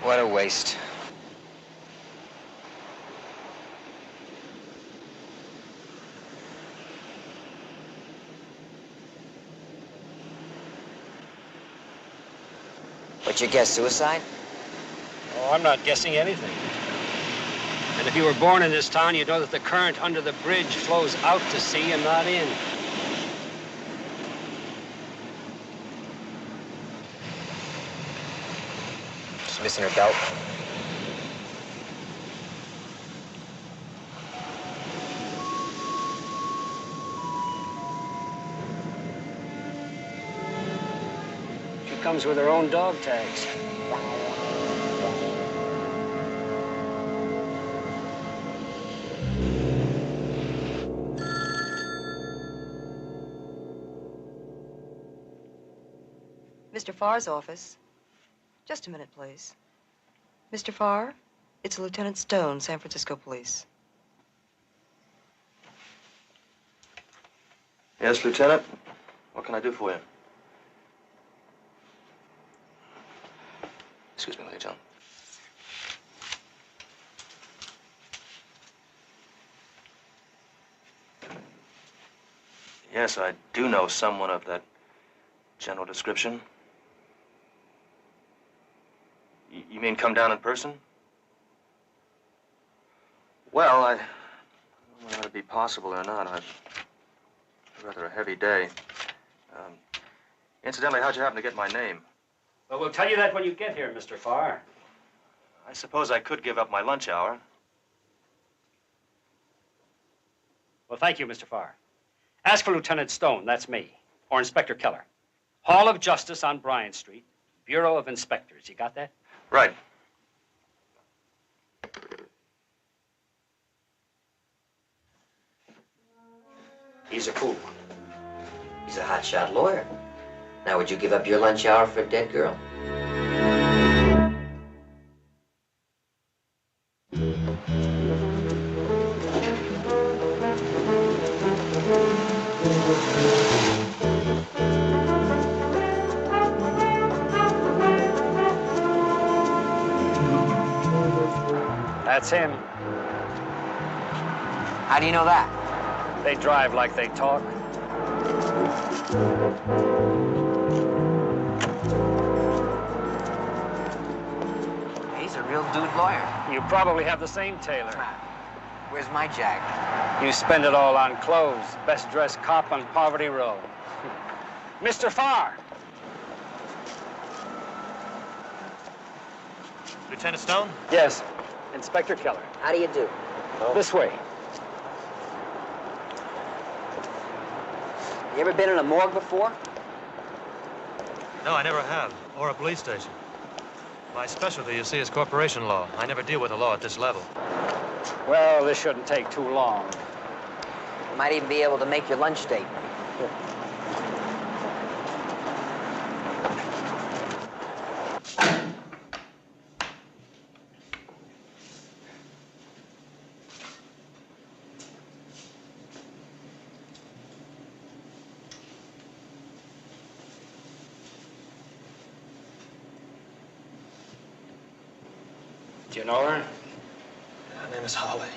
What a waste. What's your guess, suicide? Oh, I'm not guessing anything. And if you were born in this town, you'd know that the current under the bridge flows out to sea and not in. She's missing her belt. She comes with her own dog tags. Mr. Farr's office. Just a minute, please. Mr. Farr, it's Lieutenant Stone, San Francisco Police. Yes, Lieutenant. What can I do for you? Excuse me, Lieutenant. Yes, I do know someone of that general description. You mean come down in person? Well, I don't know whether it'd be possible or not. I've rather a heavy day. Incidentally, how'd you happen to get my name? Well, we'll tell you that when you get here, Mr. Farr. I suppose I could give up my lunch hour. Well, thank you, Mr. Farr. Ask for Lieutenant Stone, that's me, or Inspector Keller. Hall of Justice on Bryant Street, Bureau of Inspectors. You got that? Right. He's a fool. He's a hotshot lawyer. Now, would you give up your lunch hour for a dead girl? That's him. How do you know that? They drive like they talk. He's a real dude lawyer. You probably have the same tailor. Where's my jacket? You spend it all on clothes. Best dressed cop on Poverty Row. Mr. Farr! Lieutenant Stone? Yes, Inspector Keller. How do you do? This way. You ever been in a morgue before? No, I never have. Or a police station. My specialty, you see, is corporation law. I never deal with the law at this level. Well, this shouldn't take too long. You might even be able to make your lunch date. Do you know her? Her name is Holly.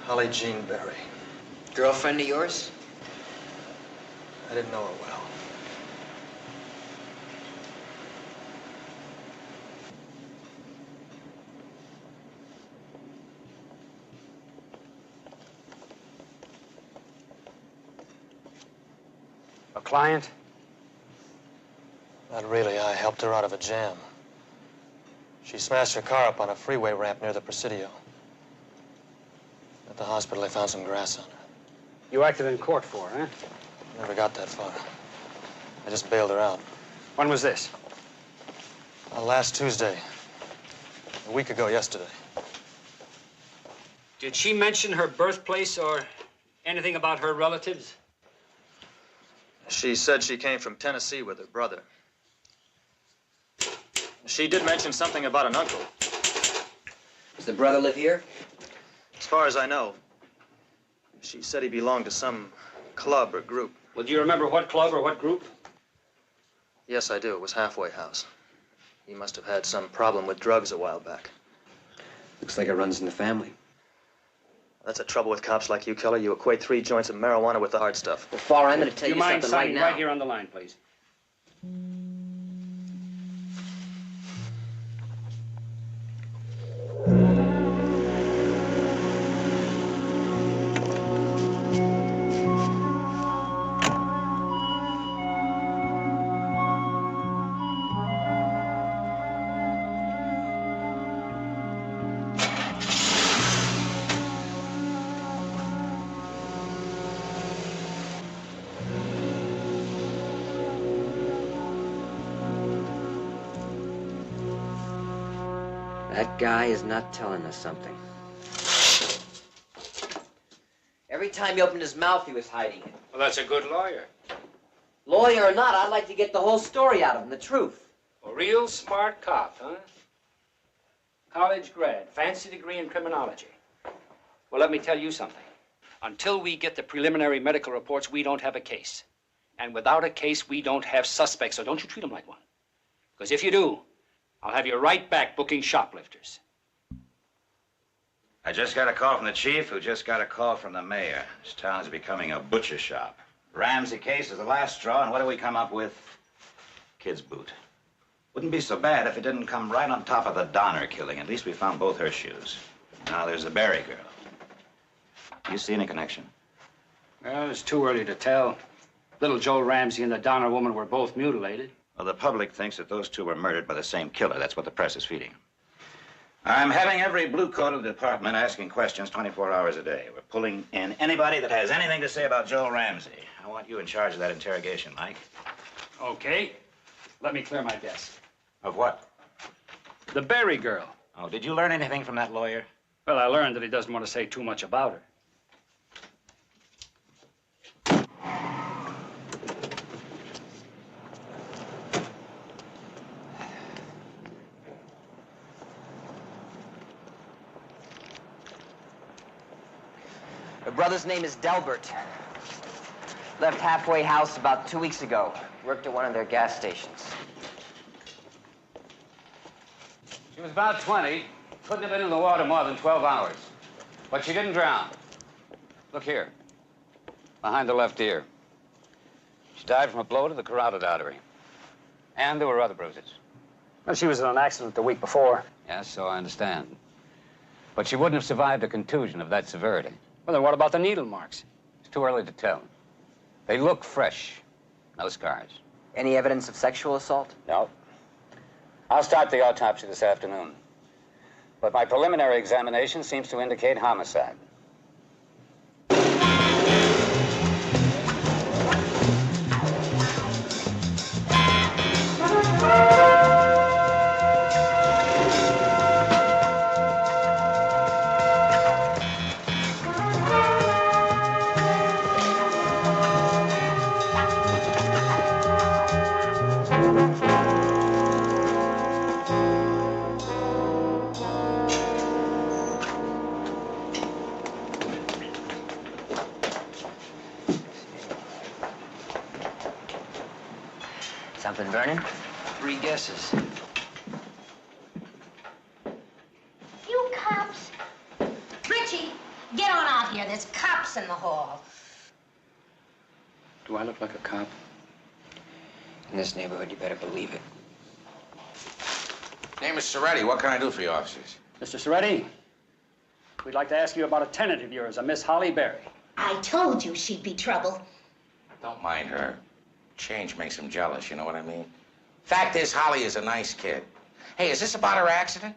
Holly Jean Berry. Girlfriend of yours? I didn't know her well. A client? Not really. I helped her out of a jam. She smashed her car up on a freeway ramp near the Presidio. At the hospital, they found some grass on her. You acted in court for her, huh? Never got that far. I just bailed her out. When was this? Last Tuesday. A week ago yesterday. Did she mention her birthplace or anything about her relatives? She said she came from Tennessee with her brother. She did mention something about an uncle. Does the brother live here? As far as I know, she said he belonged to some club or group. Well, do you remember what club or what group? Yes, I do. It was Halfway House. He must have had some problem with drugs a while back. Looks like it runs in the family. That's the trouble with cops like you, Keller. You equate 3 joints of marijuana with the hard stuff. Well, Farr, I'm going to tell you mind something right signing now. right here on the line, please? That guy is not telling us something. Every time he opened his mouth, he was hiding it. Well, that's a good lawyer. Lawyer or not, I'd like to get the whole story out of him, the truth. A real smart cop, huh? College grad, fancy degree in criminology. Well, let me tell you something. Until we get the preliminary medical reports, we don't have a case. And without a case, we don't have suspects, so don't you treat them like one. Because if you do, I'll have you right back booking shoplifters. I just got a call from the chief, who just got a call from the mayor. This town is becoming a butcher shop. Ramsey case is the last straw, and what do we come up with? Kid's boot. Wouldn't be so bad if it didn't come right on top of the Donner killing. At least we found both her shoes. Now there's the Berry girl. You see any connection? Well, it's too early to tell. Little Joe Ramsey and the Donner woman were both mutilated. Well, the public thinks that those two were murdered by the same killer. That's what the press is feeding them. I'm having every blue coat of the department asking questions 24 hours a day. We're pulling in anybody that has anything to say about Joe Ramsey. I want you in charge of that interrogation, Mike. Okay. Let me clear my desk. Of what? The Berry girl. Oh, did you learn anything from that lawyer? Well, I learned that he doesn't want to say too much about her. Her brother's name is Delbert. Left Halfway House about 2 weeks ago. Worked at one of their gas stations. She was about 20. Couldn't have been in the water more than 12 hours. But she didn't drown. Look here. Behind the left ear. She died from a blow to the carotid artery. And there were other bruises. Well, she was in an accident the week before. Yes, so I understand. But she wouldn't have survived a contusion of that severity. Well, then what about the needle marks? It's too early to tell. They look fresh. No scars. Any evidence of sexual assault? No. I'll start the autopsy this afternoon. But my preliminary examination seems to indicate homicide. Something burning? 3 guesses. You cops! Richie, get on out here. There's cops in the hall. Do I look like a cop? In this neighborhood, you better believe it. Name is Soretti. What can I do for you officers? Mr. Soretti, we'd like to ask you about a tenant of yours, a Miss Holly Berry. I told you she'd be trouble. Don't mind her. Change makes him jealous, you know what I mean? Fact is, Holly is a nice kid. Hey, is this about her accident?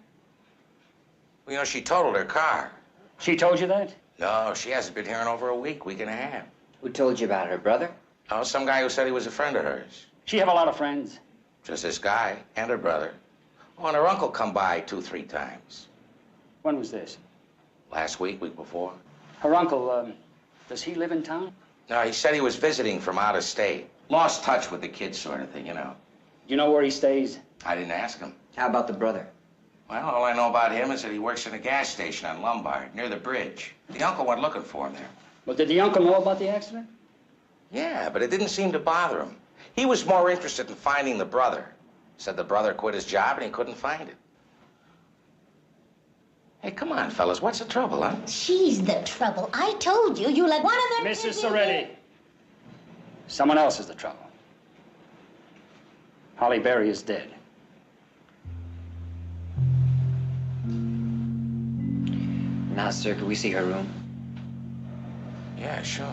Well, you know, she totaled her car. She told you that? No, she hasn't been here in over a week and a half. Who told you about her brother? Oh, some guy who said he was a friend of hers. She have a lot of friends. Just this guy and her brother. Oh, and her uncle come by 2, 3 times. When was this? Last week, week before. Her uncle, does he live in town? No, he said he was visiting from out of state. Lost touch with the kids sort of thing, you know. Do you know where he stays? I didn't ask him. How about the brother? Well, all I know about him is that he works in a gas station on Lombard, near the bridge. The uncle went looking for him there. Well, did the uncle know about the accident? Yeah, but it didn't seem to bother him. He was more interested in finding the brother. Said the brother quit his job and he couldn't find it. Hey, come on, fellas. What's the trouble, huh? She's the trouble. I told you, you let one of them... Mrs. Soretti. Someone else is the trouble. Holly Berry is dead. Now, sir, could we see her room? Yeah, sure.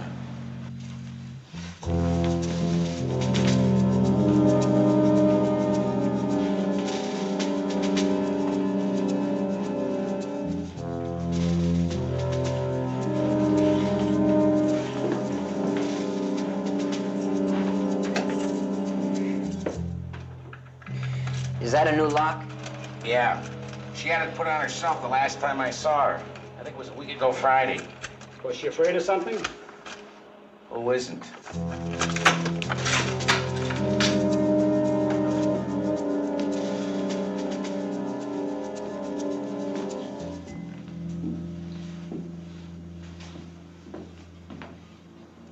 Is that a new lock? Yeah. She had it put on herself the last time I saw her. I think it was a week ago Friday. Was she afraid of something? Who isn't?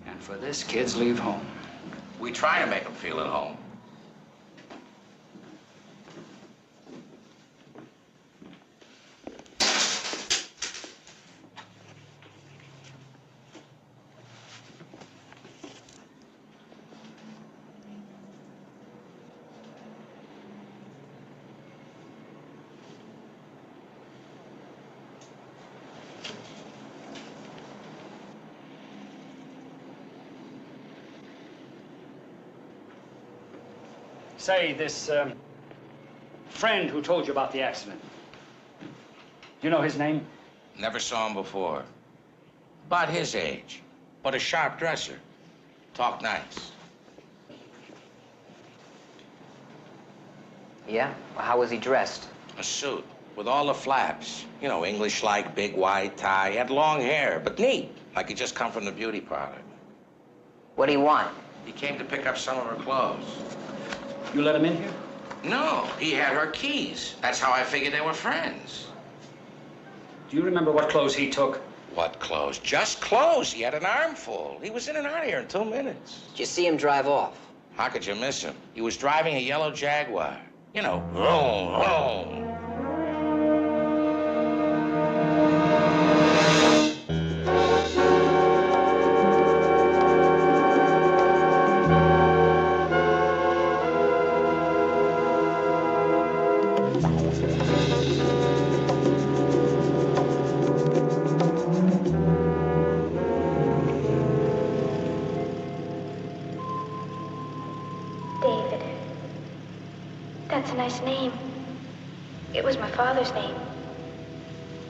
And for this, kids leave home. We try to make them feel at home. Say, this friend who told you about the accident. Do you know his name? Never saw him before. About his age. But a sharp dresser. Talk nice. Yeah? Well, how was he dressed? A suit with all the flaps. You know, English-like, big white tie. He had long hair, but neat. Like he just come from the beauty parlor. What do you want? He came to pick up some of her clothes. You let him in here? No, he had her keys. That's how I figured they were friends. Do you remember what clothes he took? What clothes? Just clothes. He had an armful. He was in and out of here in 2 minutes. Did you see him drive off? How could you miss him? He was driving a yellow Jaguar. You know, vroom, vroom. David. That's a nice name. It was my father's name.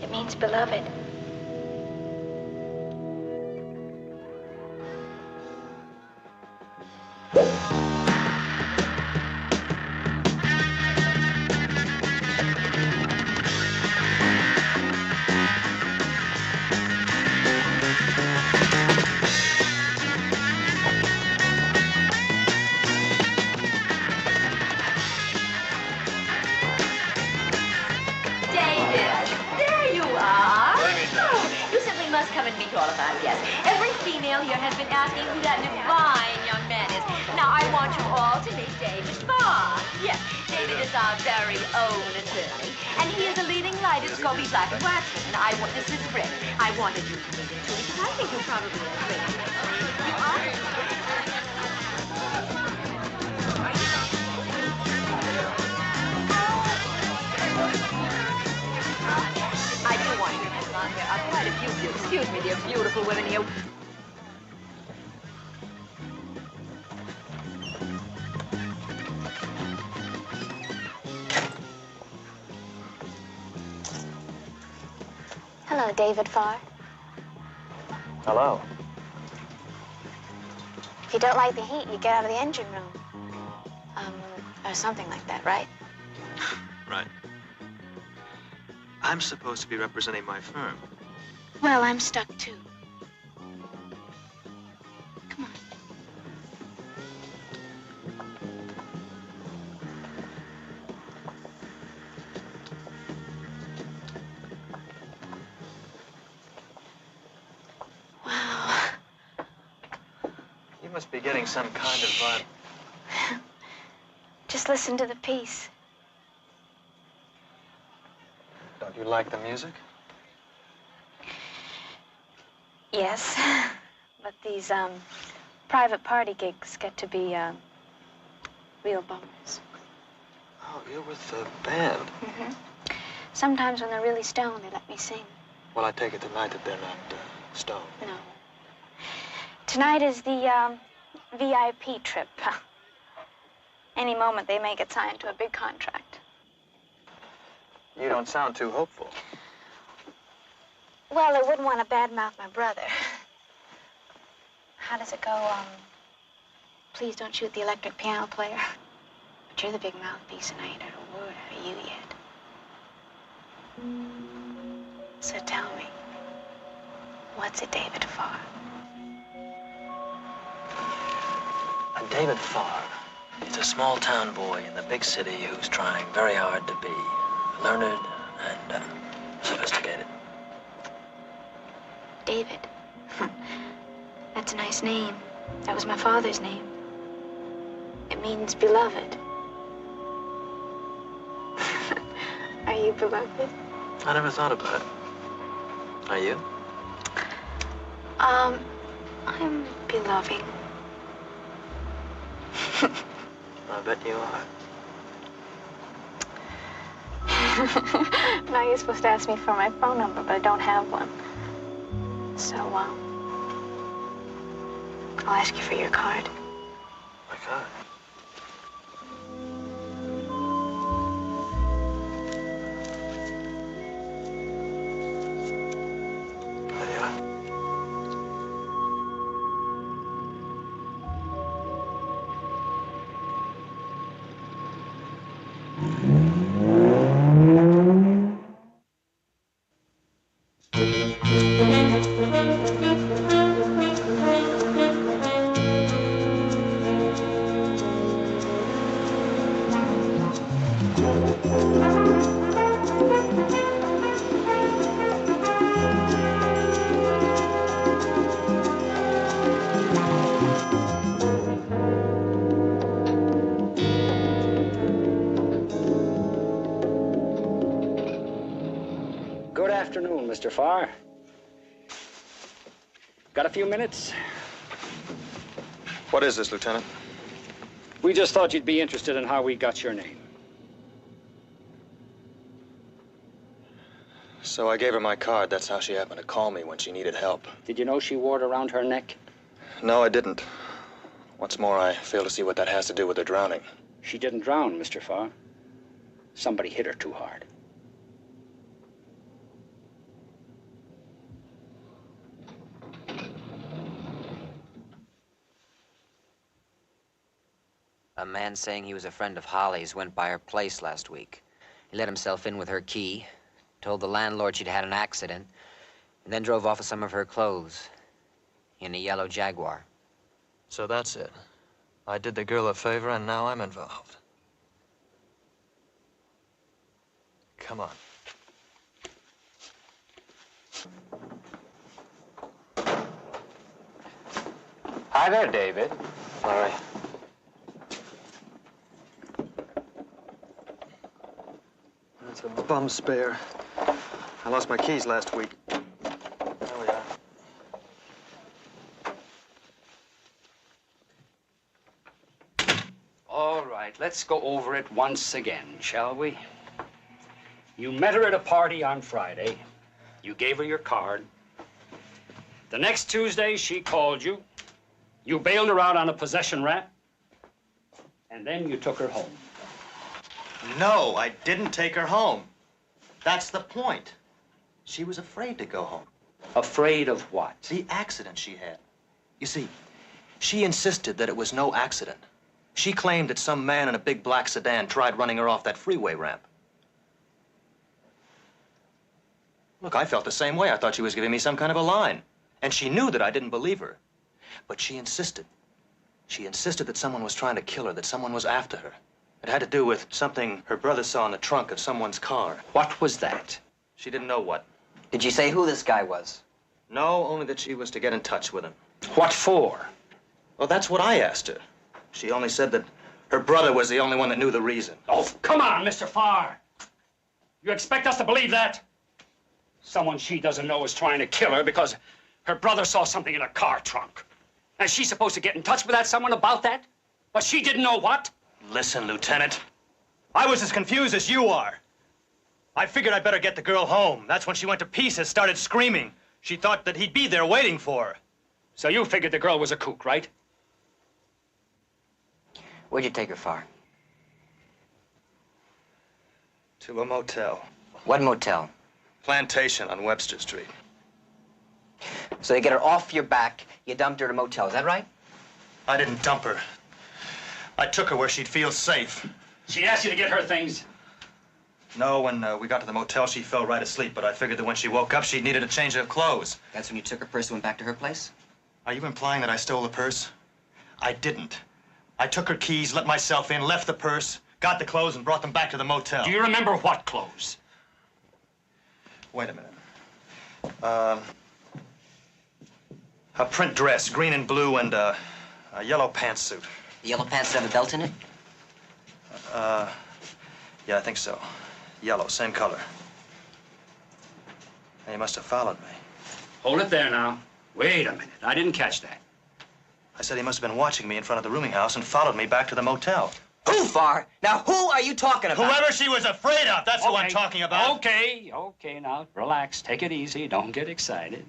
It means beloved. Here has been asking who that divine young man is. Now, I want you all to meet David Farr. Yes, David is our very own attorney, and he is a leading light in Scobie Black and Waxman, and eyewitness is Rick. I wanted you to meet him, too, because I think you'll probably agree. You are? I do want you to come along. There are quite a few of you. Excuse me, dear beautiful women here. Hello, David Farr. Hello. If you don't like the heat, you get out of the engine room. Or something like that, right? Right. I'm supposed to be representing my firm. Well, I'm stuck, too. Come on. You must be getting some kind of Just listen to the piece. Don't you like the music? Yes, but these, private party gigs get to be, real bummers. Oh, you're with the band. Mm-hmm. Sometimes when they're really stoned, they let me sing. Well, I take it tonight that they're not stoned. No. Tonight is the, VIP trip. Any moment they may get signed to a big contract. You don't sound too hopeful. Well, I wouldn't want to badmouth my brother. How does it go, please don't shoot the electric piano player? But you're the big mouthpiece, and I ain't heard a word out of you yet. So tell me, what's a David Farr? A David Farr is a small-town boy in the big city who's trying very hard to be learned and sophisticated. David. That's a nice name. That was my father's name. It means beloved. Are you beloved? I never thought about it. Are you? I'm beloving. I bet you are. Now you're supposed to ask me for my phone number, but I don't have one. So, I'll ask you for your card. My card? There you are. Good afternoon, Mr. Farr. Got a few minutes? What is this, Lieutenant? We just thought you'd be interested in how we got your name. So I gave her my card. That's how she happened to call me when she needed help. Did you know she wore it around her neck? No, I didn't. What's more, I fail to see what that has to do with her drowning. She didn't drown, Mr. Farr. Somebody hit her too hard. A man saying he was a friend of Holly's went by her place last week. He let himself in with her key, told the landlord she'd had an accident, and then drove off with some of her clothes in a yellow Jaguar. So that's it. I did the girl a favor, and now I'm involved. Come on. Hi there, David. Larry. That's a bum spare. I lost my keys last week. There we are. All right, let's go over it once again, shall we? You met her at a party on Friday. You gave her your card. The next Tuesday, she called you. You bailed her out on a possession rap. And then you took her home. No, I didn't take her home. That's the point. She was afraid to go home. Afraid of what? The accident she had. You see, she insisted that it was no accident. She claimed that some man in a big black sedan tried running her off that freeway ramp. Look, I felt the same way. I thought she was giving me some kind of a line. And she knew that I didn't believe her. But she insisted. She insisted that someone was trying to kill her, that someone was after her. It had to do with something her brother saw in the trunk of someone's car. What was that? She didn't know what. Did you say who this guy was? No, only that she was to get in touch with him. What for? Well, that's what I asked her. She only said that Her brother was the only one that knew the reason. Oh, come on, Mr. Farr. You expect us to believe that? Someone she doesn't know is trying to kill her because her brother saw something in a car trunk. And she's supposed to get in touch with that someone about that? But she didn't know what? Listen, Lieutenant. I was as confused as you are. I figured I'd better get the girl home. That's when she went to pieces, started screaming. She thought that he'd be there waiting for her. So you figured the girl was a kook, right? Where'd you take her, Farr? To a motel. What motel? Plantation on Webster Street. So you get her off your back, you dumped her at a motel, is that right? I didn't dump her. I took her where she'd feel safe. She asked you to get her things? No, when we got to the motel, she fell right asleep, but I figured that when she woke up, she'd needed a change of clothes. That's when you took her purse and went back to her place? Are you implying that I stole the purse? I didn't. I took her keys, let myself in, left the purse, got the clothes, and brought them back to the motel. Do you remember what clothes? Wait a minute. A print dress, green and blue, and a yellow pantsuit. The yellow pants have a belt in it? Yeah, I think so. Yellow, same color. And he must have followed me. Hold it there now. Wait a minute. I didn't catch that. I said he must have been watching me in front of the rooming house and followed me back to the motel. Who, Farr? Now, who are you talking about? Whoever she was afraid of, that's who I'm talking about. Okay, now, relax. Take it easy. Don't get excited.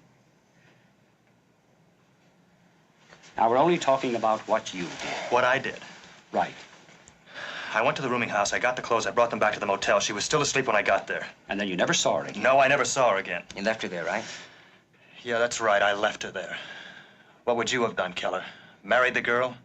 Now, we're only talking about what you did. What I did? Right. I went to the rooming house, I got the clothes, I brought them back to the motel. She was still asleep when I got there. And then you never saw her again? No, I never saw her again. You left her there, right? Yeah, that's right, I left her there. What would you have done, Keller? Married the girl?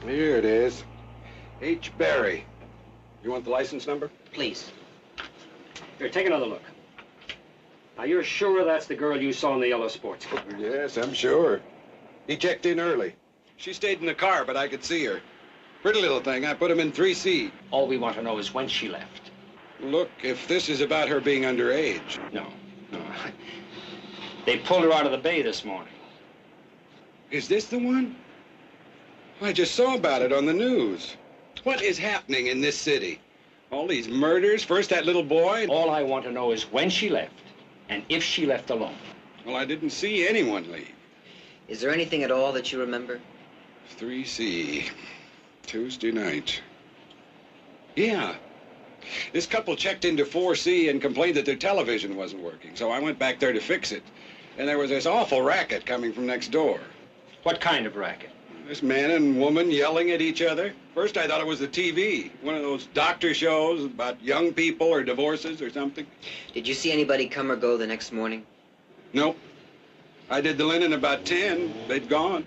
Here it is. H. Berry. You want the license number? Please. Here, take another look. Now, you're sure that's the girl you saw in the yellow sports car? Yes, I'm sure. He checked in early. She stayed in the car, but I could see her. Pretty little thing. I put him in 3C. All we want to know is when she left. Look, if this is about her being underage. No. They pulled her out of the bay this morning. Is this the one? I just saw about it on the news. What is happening in this city? All these murders, first that little boy. All I want to know is when she left, and if she left alone. Well, I didn't see anyone leave. Is there anything at all that you remember? 3C. Tuesday night. Yeah. This couple checked into 4C and complained that their television wasn't working, so I went back there to fix it. And there was this awful racket coming from next door. What kind of racket? This man and woman yelling at each other. First I thought it was the TV, one of those doctor shows about young people or divorces or something. Did you see anybody come or go the next morning? Nope. I did the linen about 10. They'd gone.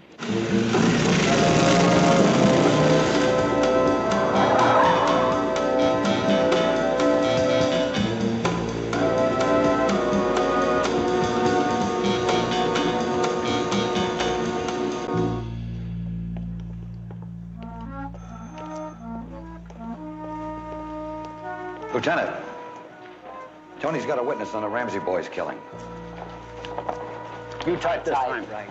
Lieutenant, Tony's got a witness on the Ramsey boys' killing. You type this time. Right.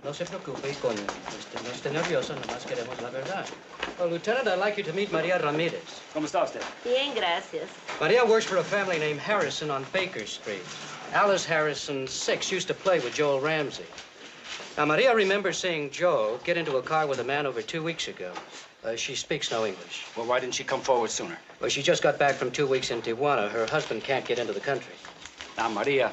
No se preocupe, coño. No esté nervioso, nomás queremos la verdad. Well, Lieutenant, I'd like you to meet Maria Ramirez. ¿Cómo está usted? Bien, gracias. Maria works for a family named Harrison on Baker Street. Alice Harrison, 6, used to play with Joel Ramsey. Now, Maria remembers seeing Joe get into a car with a man over 2 weeks ago. She speaks no English. Well, why didn't she come forward sooner? Well, she just got back from 2 weeks in Tijuana. Her husband can't get into the country. Now, Maria,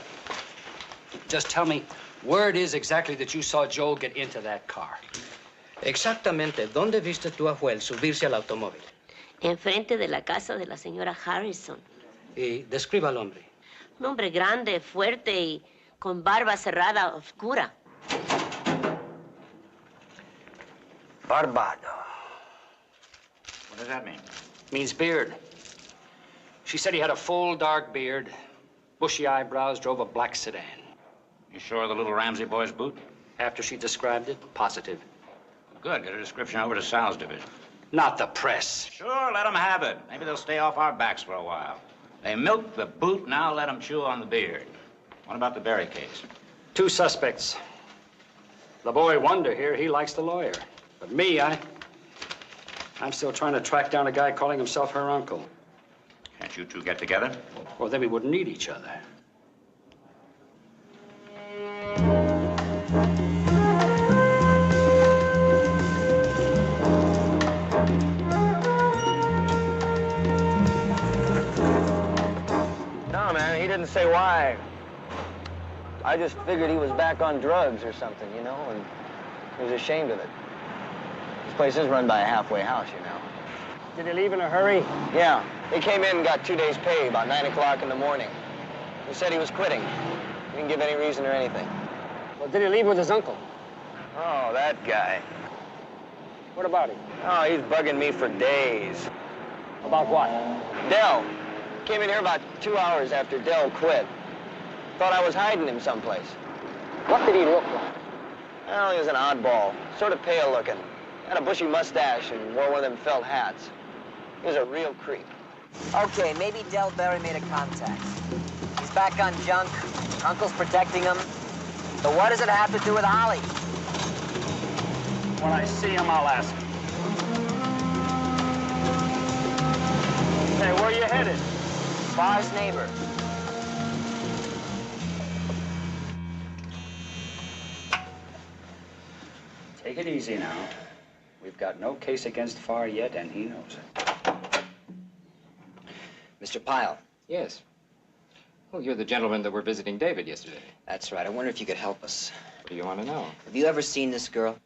just tell me where it is exactly that you saw Joel get into that car. Exactamente, ¿dónde viste tú a Joel subirse al automóvil? Enfrente de la casa de la señora Harrison. Y describa al hombre. Un hombre grande, fuerte y con barba cerrada, oscura. Barbado. What does that mean? Means beard. She said he had a full, dark beard, bushy eyebrows, drove a black sedan. You sure of the little Ramsey boy's boot? After she described it, positive. Good. Get a description over to Sal's division. Not the press. Sure, let them have it. Maybe they'll stay off our backs for a while. They milked the boot, now let them chew on the beard. What about the Berry case? 2 suspects. The boy Wonder here, he likes the lawyer. But me, I'm still trying to track down a guy calling himself her uncle. Can't you two get together? Well, then we wouldn't need each other. No, man, he didn't say why. I just figured he was back on drugs or something, you know, and he was ashamed of it. This place is run by a halfway house, you know. Did he leave in a hurry? Yeah. He came in and got 2 days' pay about 9 o'clock in the morning. He said he was quitting. He didn't give any reason or anything. Well, did he leave with his uncle? Oh, that guy. What about him? Oh, he's bugging me for days. About what? Dell. Came in here about 2 hours after Dell quit. Thought I was hiding him someplace. What did he look like? Well, he was an oddball. Sort of pale looking. Had a bushy mustache and wore one of them felt hats. He was a real creep. Okay, maybe Del Berry made a contact. He's back on junk. Uncle's protecting him. But what does it have to do with Holly? When I see him, I'll ask him. Hey, where you headed? Farr's neighbor. Take it easy now. We've got no case against Farr yet, and he knows it. Mr. Pyle. Yes. Oh, you're the gentleman that were visiting David yesterday. That's right. I wonder if you could help us. What do you want to know? Have you ever seen this girl?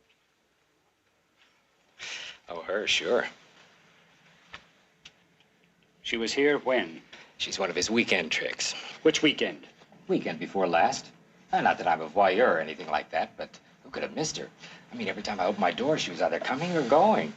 Oh, her, sure. She was here when? She's one of his weekend tricks. Which weekend? Weekend before last. Not that I'm a voyeur or anything like that, but who could have missed her? I mean, every time I opened my door, she was either coming or going.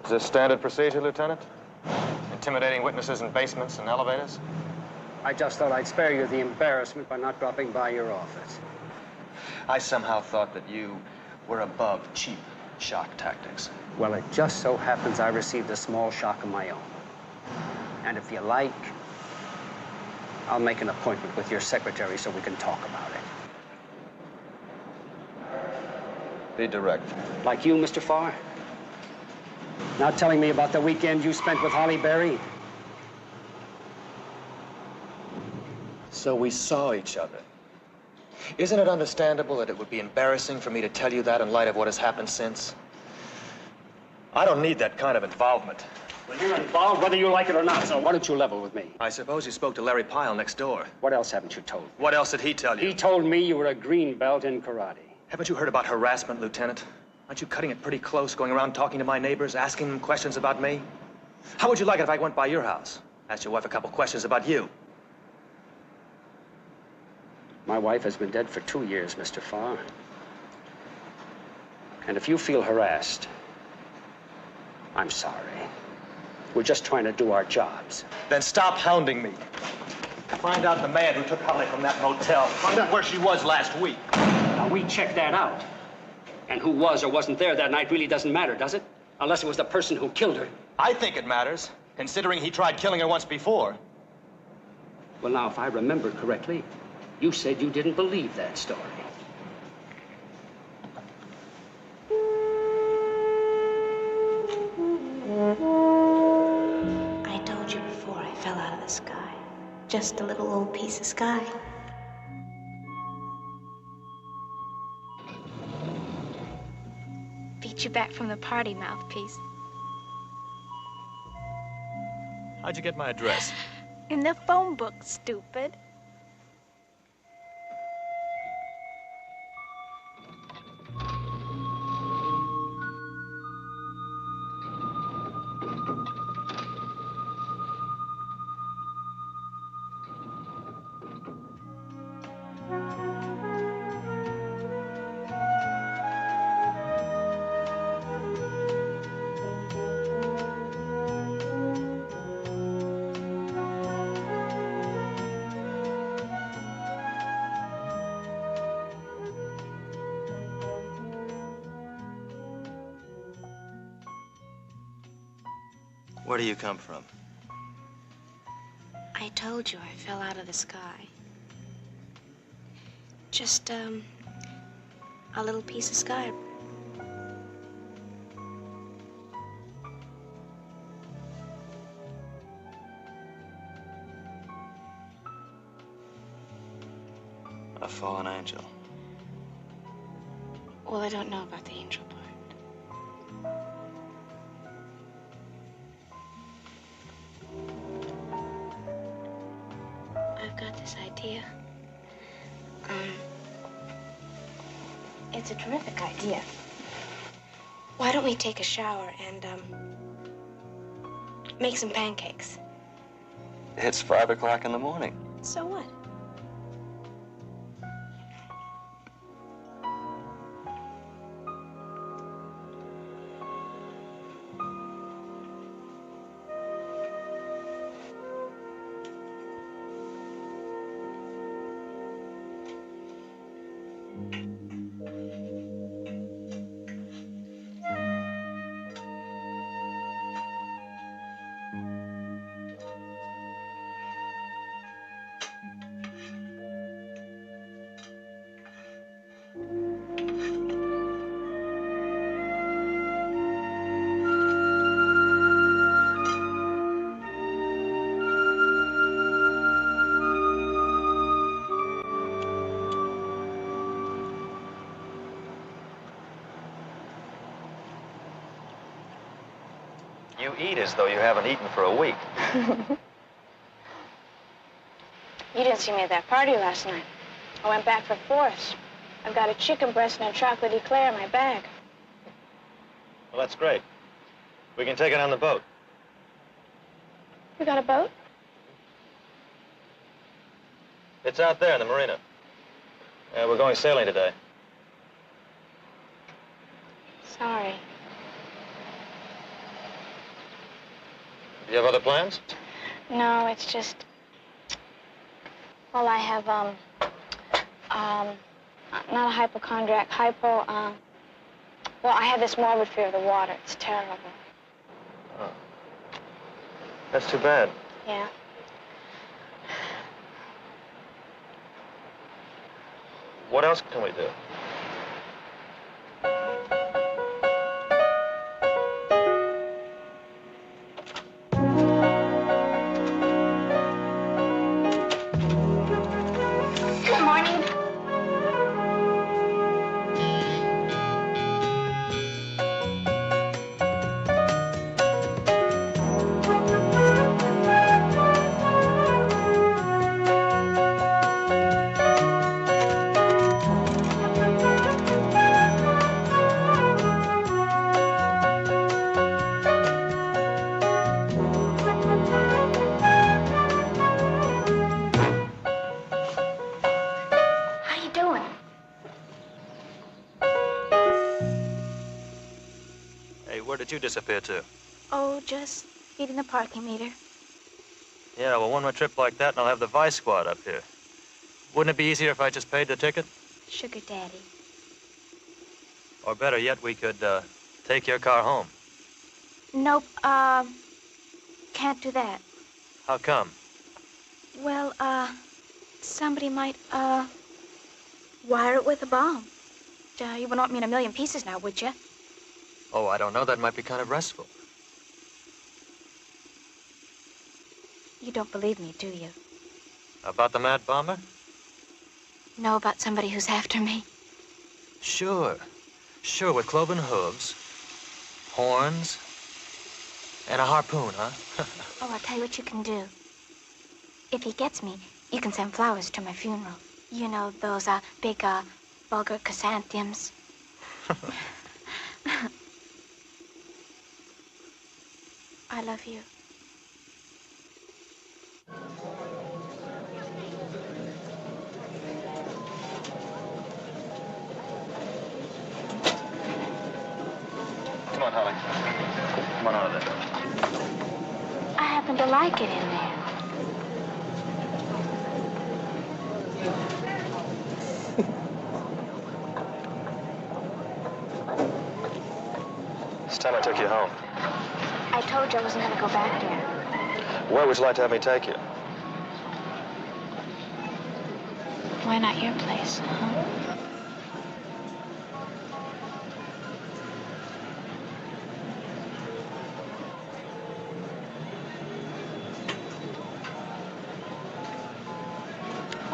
Is this standard procedure, Lieutenant? Intimidating witnesses in basements and elevators? I just thought I'd spare you the embarrassment by not dropping by your office. I somehow thought that you were above cheap shock tactics. Well, it just so happens I received a small shock of my own. And if you like, I'll make an appointment with your secretary so we can talk about it. Be direct. Like you, Mr. Farr? Not telling me about the weekend you spent with Holly Berry? So we saw each other. Isn't it understandable that it would be embarrassing for me to tell you that in light of what has happened since? I don't need that kind of involvement. Well, you're involved whether you like it or not, so why don't you level with me? I suppose you spoke to Larry Pyle next door. What else haven't you told me? What else did he tell you? He told me you were a green belt in karate. Haven't you heard about harassment, Lieutenant? Aren't you cutting it pretty close, going around talking to my neighbors, asking them questions about me? How would you like it if I went by your house, asked your wife a couple questions about you? My wife has been dead for 2 years, Mr. Farr. And if you feel harassed, I'm sorry. We're just trying to do our jobs. Then stop hounding me. Find out the man who took Holly from that motel. Find out where she was last week. Now, we checked that out. And who was or wasn't there that night really doesn't matter, does it? Unless it was the person who killed her. I think it matters, considering he tried killing her once before. Well, now, if I remember correctly, you said you didn't believe that story. I told you before I fell out of the sky. Just a little old piece of sky. get you back from the party, mouthpiece. How'd you get my address? In the phone book, stupid. Where do you come from? I told you I fell out of the sky. Just, a little piece of sky. A fallen angel. Well, I don't know about the angel part. I've got this idea. It's a terrific idea. Why don't we take a shower and, make some pancakes? It's 5 o'clock in the morning. So what? You eat as though you haven't eaten for a week. You didn't see me at that party last night. I went back for force. I've got a chicken breast and a chocolate eclair in my bag. Well, that's great. We can take it on the boat. You got a boat? It's out there in the marina. We're going sailing today. Sorry. Do you have other plans? No, it's just... Well, I have, not a hypochondriac, well, I have this morbid fear of the water. It's terrible. Oh. That's too bad. Yeah. What else can we do? Good morning. How you doing? Hey, where did you disappear to? Oh, just feeding the parking meter. Yeah, well, one more trip like that and I'll have the Vice Squad up here. Wouldn't it be easier if I just paid the ticket? Sugar daddy. Or better yet, we could, take your car home. Nope, can't do that. How come? Well, somebody might, wire it with a bomb. You wouldn't want me in a million pieces now, would you? Oh, I don't know. That might be kind of restful. You don't believe me, do you? About the Mad Bomber? Know about somebody who's after me? Sure. Sure, with cloven hooves, Horns. And a harpoon, huh? Oh, I'll tell you what you can do. If he gets me, you can send flowers to my funeral. You know, those big, vulgar chrysanthemums. I love you. Come on, Holly. Come on out of there. I happen to like it in there. It's time I took you home. I told you I wasn't going to go back there. Where would you like to have me take you? Why not your place, huh?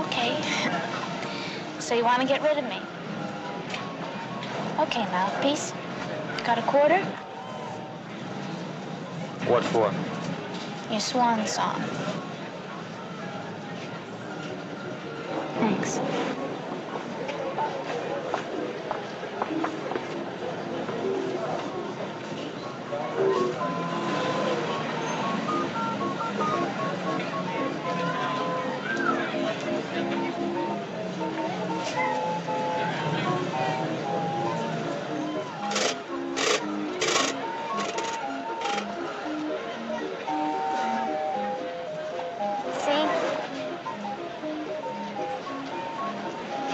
Okay. So you want to get rid of me? Okay, mouthpiece. Got a quarter? What for? Your swan song. Thanks.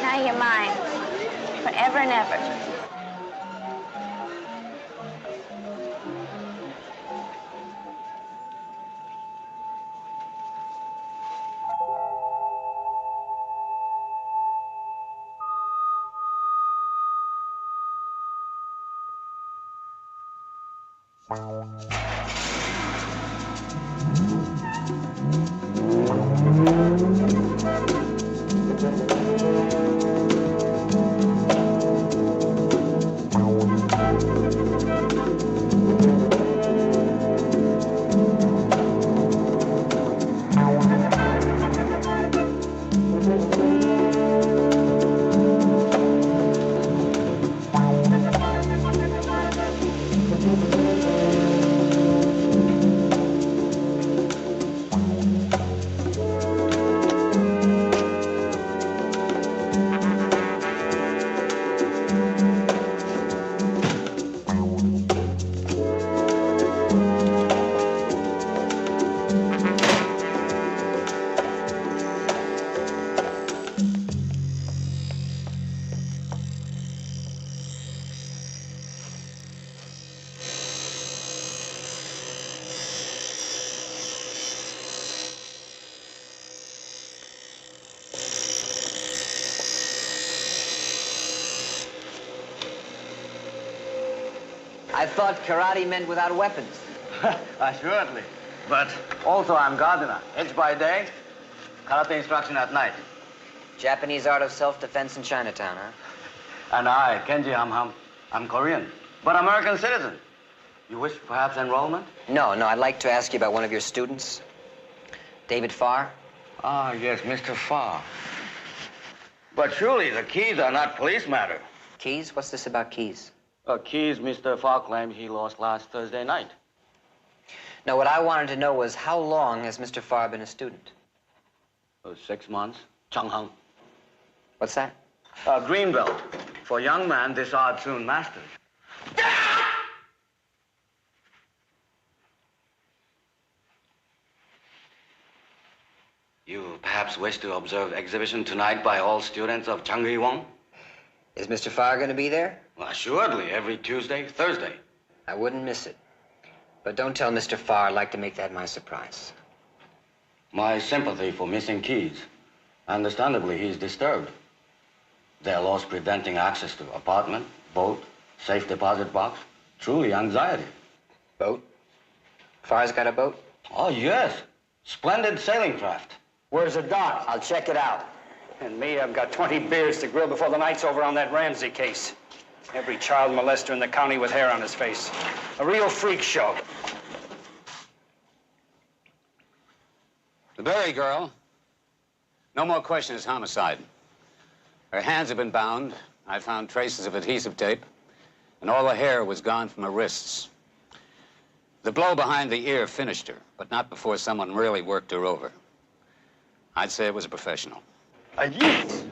Now you're mine, forever and ever. I thought karate meant without weapons. Assuredly. But also I'm gardener. Edge by day, karate instruction at night. Japanese art of self-defense in Chinatown, huh? And I, Kenji Ham, I'm Korean, but American citizen. You wish perhaps enrollment? No, I'd like to ask you about one of your students, David Farr. Ah, yes, Mr. Farr. But surely the keys are not police matter. Keys? What's this about keys? Keys Mr. Farr claimed he lost last Thursday night. No, what I wanted to know was how long has Mr. Farr been a student? 6 months. Changhang. What's that? Greenbelt. For young man, this art soon mastered. You perhaps wish to observe exhibition tonight by all students of Changgye-won? Is Mr. Farr going to be there? Well, assuredly, every Tuesday, Thursday. I wouldn't miss it. But don't tell Mr. Farr. I'd like to make that my surprise. My sympathy for missing keys. Understandably, he's disturbed. Their loss preventing access to apartment, boat, safe deposit box. Truly anxiety. Boat? Farr's got a boat? Oh, yes. Splendid sailing craft. Where's the dock? I'll check it out. And me, I've got 20 beers to grill before the night's over on that Ramsey case. Every child molester in the county with hair on his face. A real freak show. The Berry girl. No more questions, homicide. Her hands have been bound. I found traces of adhesive tape, and all the hair was gone from her wrists. The blow behind the ear finished her, but not before someone really worked her over. I'd say it was a professional. A youth.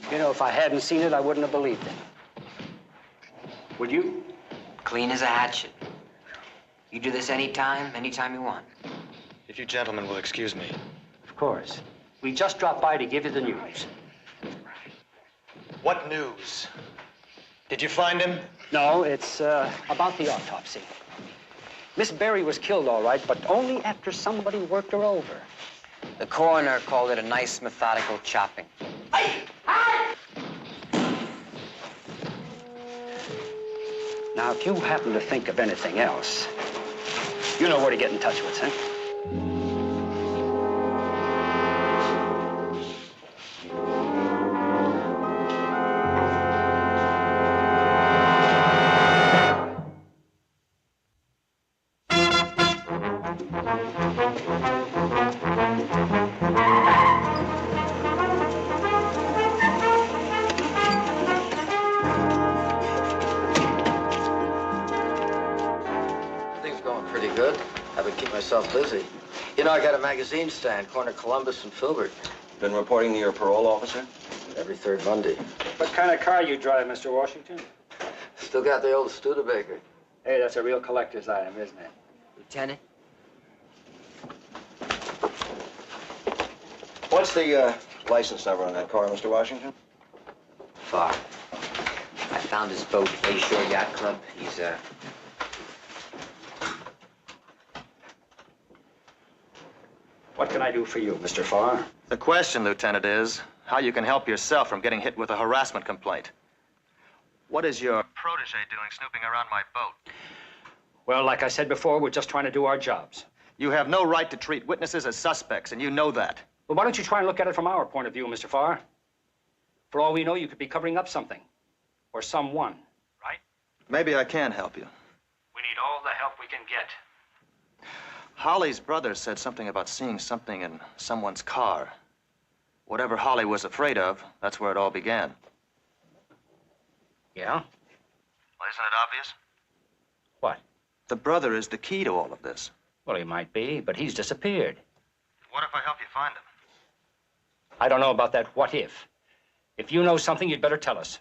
You know, if I hadn't seen it, I wouldn't have believed it. Would you? Clean as a hatchet. You do this anytime you want. If you gentlemen will excuse me. Of course. We just dropped by to give you the news. What news? Did you find him? No, it's about the autopsy. Miss Berry was killed, all right, but only after somebody worked her over. The coroner called it a nice methodical chopping. Now, if you happen to think of anything else, you know where to get in touch with, huh? Busy. You know, I got a magazine stand, corner Columbus and Filbert. Been reporting to your parole officer? Every third Monday. What kind of car you drive, Mr. Washington? Still got the old Studebaker. Hey, that's a real collector's item, isn't it? Lieutenant? What's the license number on that car, Mr. Washington? Far. I found his boat, Bayshore Yacht Club. He's, What can I do for you, Mr. Farr? The question, Lieutenant, is how you can help yourself from getting hit with a harassment complaint. What is your protege doing snooping around my boat? Well, like I said before, we're just trying to do our jobs. You have no right to treat witnesses as suspects, and you know that. Well, why don't you try and look at it from our point of view, Mr. Farr? For all we know, you could be covering up something. Or someone, right? Maybe I can help you. We need all the help we can get. Holly's brother said something about seeing something in someone's car. Whatever Holly was afraid of, that's where it all began. Yeah? Well, isn't it obvious? What? The brother is the key to all of this. Well, he might be, but he's disappeared. What if I help you find him? I don't know about that what if. If you know something, you'd better tell us.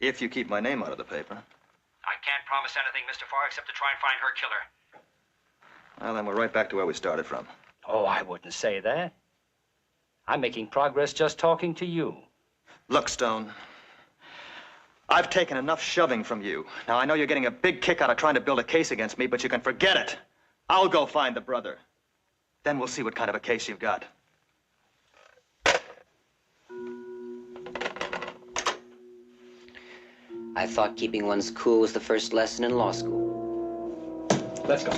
If you keep my name out of the paper. I can't promise anything, Mr. Farr, except to try and find her killer. Well, then we're right back to where we started from. Oh, I wouldn't say that. I'm making progress just talking to you. Look, Stone, I've taken enough shoving from you. Now, I know you're getting a big kick out of trying to build a case against me, but you can forget it. I'll go find the brother. Then we'll see what kind of a case you've got. I thought keeping one's cool was the first lesson in law school. Let's go.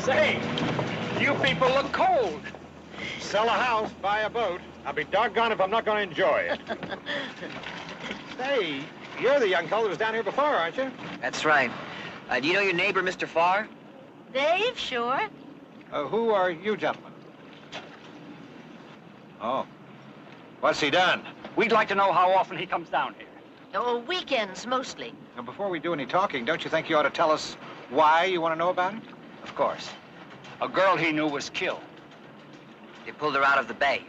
Say, you people look cold. Sell a house, buy a boat. I'll be doggone if I'm not going to enjoy it. Say, you're the young fellow that was down here before, aren't you? That's right. Do you know your neighbor, Mr. Farr? Dave, sure. Who are you gentlemen? Oh. What's he done? We'd like to know how often he comes down here. Oh, weekends, mostly. Now, before we do any talking, don't you think you ought to tell us why you want to know about it? Of course. A girl he knew was killed. They pulled her out of the bay.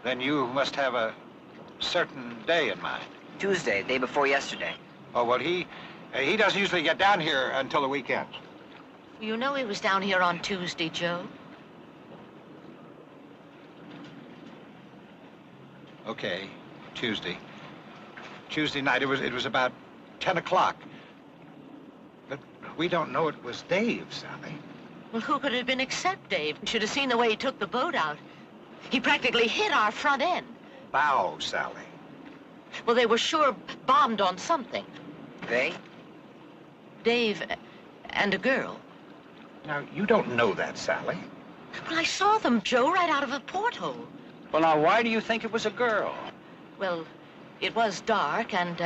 Then you must have a certain day in mind. Tuesday, day before yesterday. Oh, well, he doesn't usually get down here until the weekend. You know he was down here on Tuesday, Joe. Okay. Tuesday. Tuesday night. It was about 10 o'clock. But we don't know it was Dave, Sally. Well, who could it have been except Dave? You should have seen the way he took the boat out. He practically hit our front end. Bow, Sally. Well, they were sure bombed on something. They? Dave and a girl. Now, you don't know that, Sally. Well, I saw them, Joe, right out of a porthole. Well, now, why do you think it was a girl? Well, it was dark, and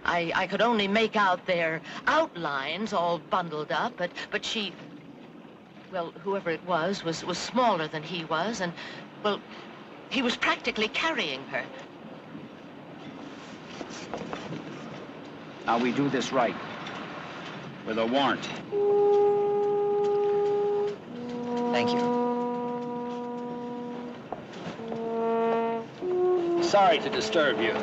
I could only make out their outlines all bundled up, but she... Well, whoever it was smaller than he was, and, well, he was practically carrying her. Now, we do this right. With a warrant. Thank you. Sorry to disturb you.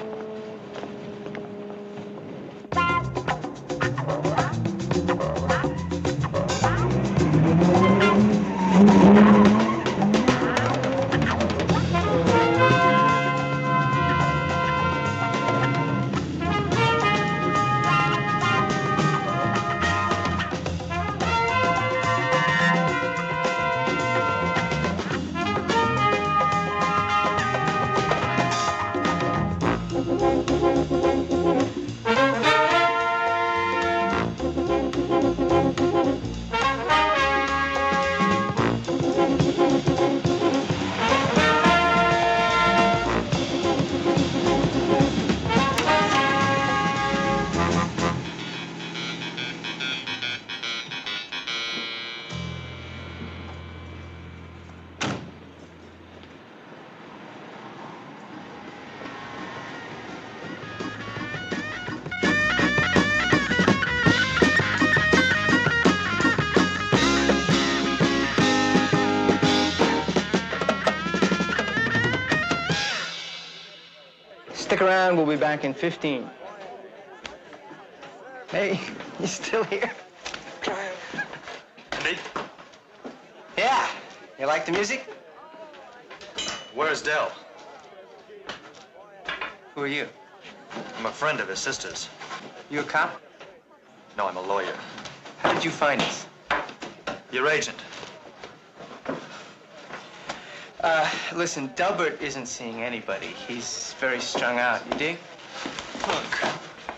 Stick around, we'll be back in 15. Hey, you still here? Me? Yeah. You like the music? Where's Dell? Who are you? I'm a friend of his sister's. You a cop? No, I'm a lawyer. How did you find us? Your agent. Listen, Delbert isn't seeing anybody. He's very strung out. You dig? Look,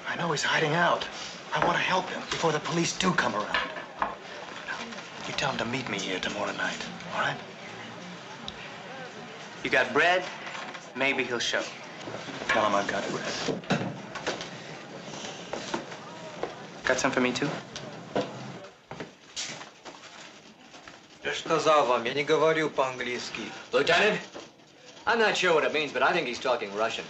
I know he's hiding out. I want to help him before the police do come around. You tell him to meet me here tomorrow night, all right? You got bread? Maybe he'll show. Tell him I've got bread. Got some for me, too? Я сказал вам, я не говорю по-английски. Lieutenant, I'm not sure what it means, but I think he's talking Russian.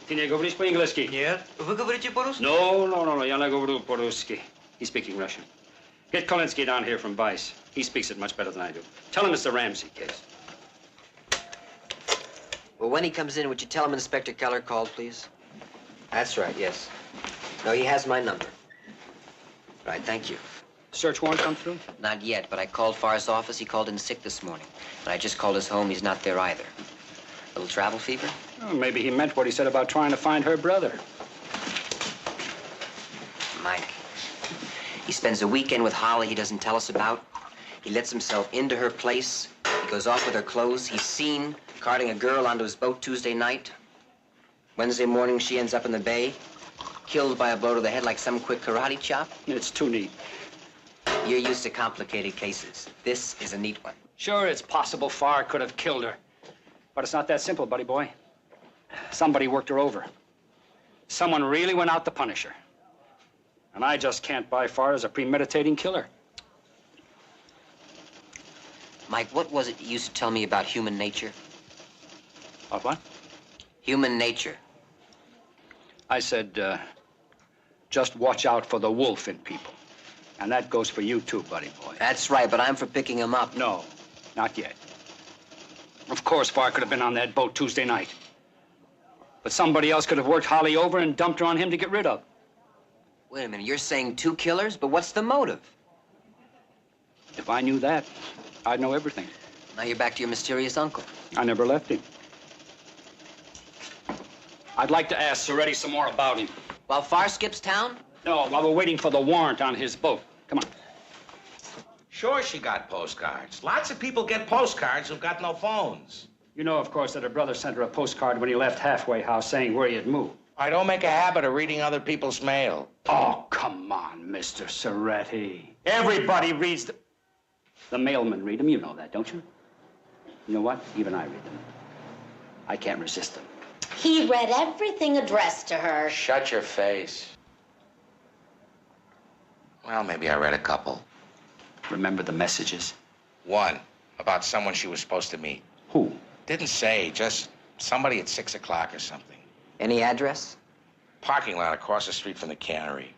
Ты не говоришь по-английски? Нет. Вы говорите по-русски? No, я не говорю по-русски. He's speaking Russian. Get Kolinsky down here from Vice. He speaks it much better than I do. Tell him it's the Ramsey case. Well, when he comes in, would you tell him Inspector Keller called, please? That's right, yes. No, he has my number. Right, thank you. Search warrant come through? Not yet, but I called Farr's office. He called in sick this morning. And I just called his home. He's not there either. Little travel fever? Oh, maybe he meant what he said about trying to find her brother. Mike. He spends a weekend with Holly he doesn't tell us about. He lets himself into her place. He goes off with her clothes. He's seen carting a girl onto his boat Tuesday night. Wednesday morning, she ends up in the bay, killed by a blow to the head like some quick karate chop. It's too neat. You're used to complicated cases. This is a neat one. Sure, it's possible Farr could have killed her. But it's not that simple, buddy boy. Somebody worked her over. Someone really went out to punish her. And I just can't buy Farr as a premeditating killer. Mike, what was it you used to tell me about human nature? About what? Human nature. I said, just watch out for the wolf in people. And that goes for you too, buddy boy. That's right, but I'm for picking him up. No, not yet. Of course, Farr could have been on that boat Tuesday night. But somebody else could have worked Holly over and dumped her on him to get rid of. Wait a minute, you're saying two killers? But what's the motive? If I knew that, I'd know everything. Now you're back to your mysterious uncle. I never left him. I'd like to ask Soretti some more about him. While Farr skips town? No, while we're waiting for the warrant on his boat. Come on. Sure she got postcards. Lots of people get postcards who've got no phones. You know, of course, that her brother sent her a postcard when he left Halfway House saying where he had moved. I don't make a habit of reading other people's mail. Oh, come on, Mr. Soretti. Everybody reads the mailmen read them. You know that, don't you? You know what? Even I read them. I can't resist them. He read everything addressed to her. Shut your face. Well, maybe I read a couple. Remember the messages? One, about someone she was supposed to meet. Who? Didn't say, just somebody at 6 o'clock or something. Any address? Parking lot across the street from the cannery.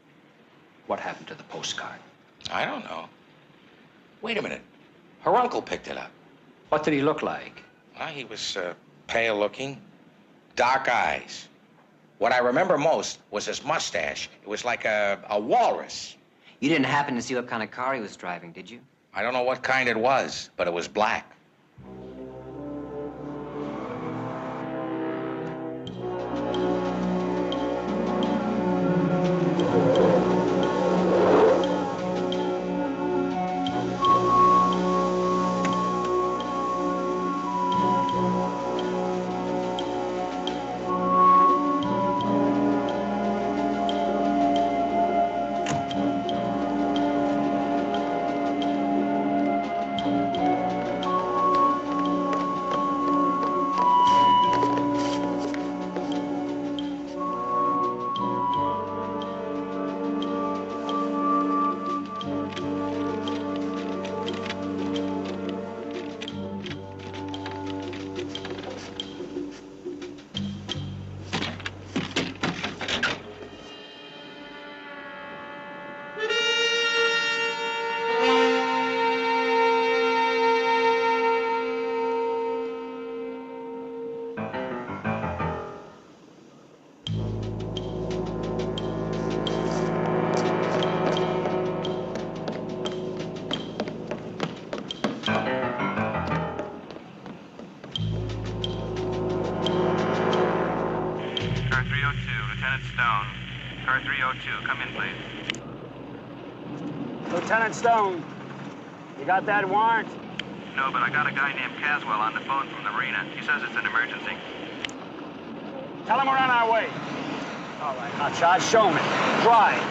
What happened to the postcard? I don't know. Wait a minute. Her uncle picked it up. What did he look like? Well, he was pale looking, dark eyes. What I remember most was his mustache. It was like a walrus. You didn't happen to see what kind of car he was driving, did you? I don't know what kind it was, but it was black. Lieutenant Stone, you got that warrant? No, but I got a guy named Caswell on the phone from the marina. He says it's an emergency. Tell him we're on our way. All right, hotshot, show me. Drive.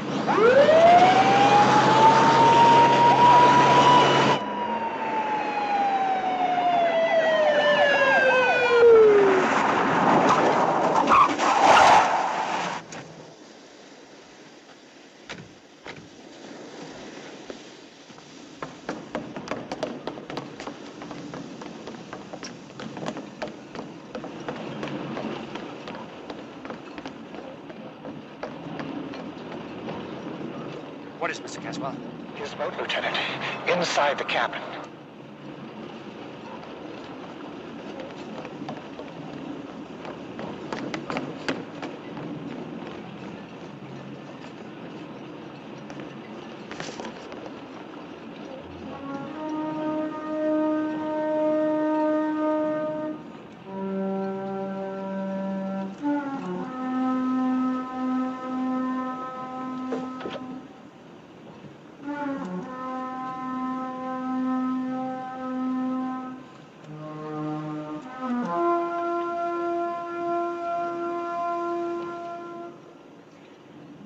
What is Mr. Caswell? His boat, Lieutenant. Inside the cabin.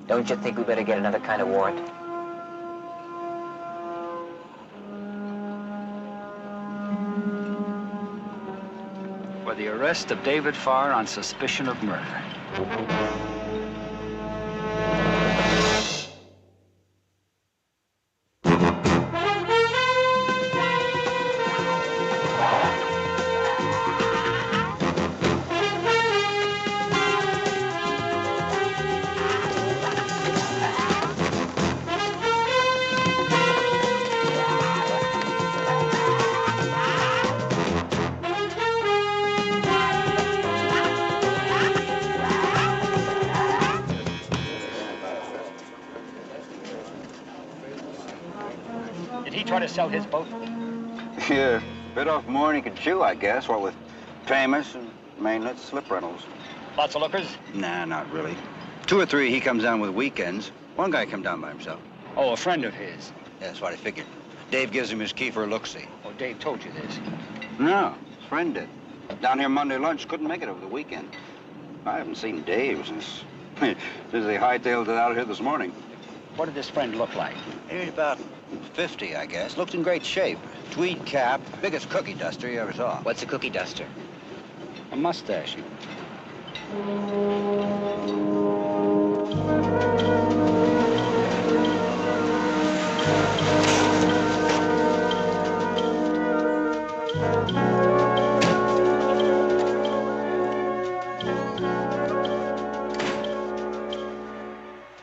Don't you think we better get another kind of warrant? For the arrest of David Farr on suspicion of murder. Try to sell his boat? Yeah, bit off more than he could chew, I guess, what with payments and maintenance, slip rentals. Lots of lookers? Nah, not really. 2 or 3 he comes down with weekends. One guy come down by himself. Oh, a friend of his. Yeah, that's what I figured. Dave gives him his key for a look-see. Oh, Dave told you this. No, his friend did. Down here Monday lunch, couldn't make it over the weekend. I haven't seen Dave since they hightailed it out here this morning. What did this friend look like? He was about 50, I guess. Looked in great shape. Tweed cap, biggest cookie duster you ever saw. What's a cookie duster? A mustache.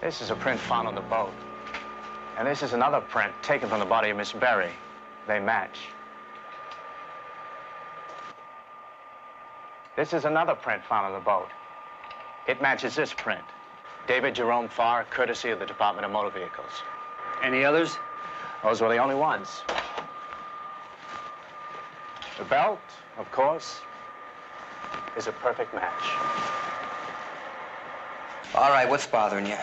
This is a print found on the boat. And this is another print taken from the body of Miss Berry. They match. This is another print found on the boat. It matches this print. David Jerome Farr, courtesy of the Department of Motor Vehicles. Any others? Those were the only ones. The belt, of course, is a perfect match. All right, what's bothering you?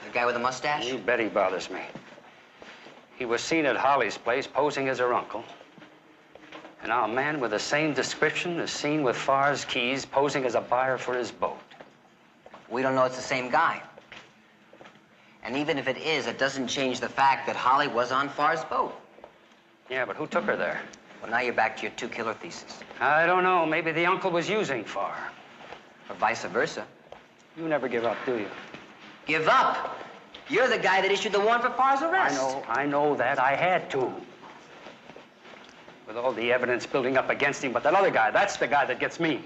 The guy with the mustache? You bet he bothers me. He was seen at Holly's place posing as her uncle. And now a man with the same description is seen with Farr's keys posing as a buyer for his boat. We don't know it's the same guy. And even if it is, it doesn't change the fact that Holly was on Farr's boat. Yeah, but who took her there? Well, now you're back to your 2-killer thesis. I don't know. Maybe the uncle was using Farr. Or vice versa. You never give up, do you? Give up? You're the guy that issued the warrant for Farr's arrest. I know that. I had to. With all the evidence building up against him, but that other guy, that's the guy that gets me.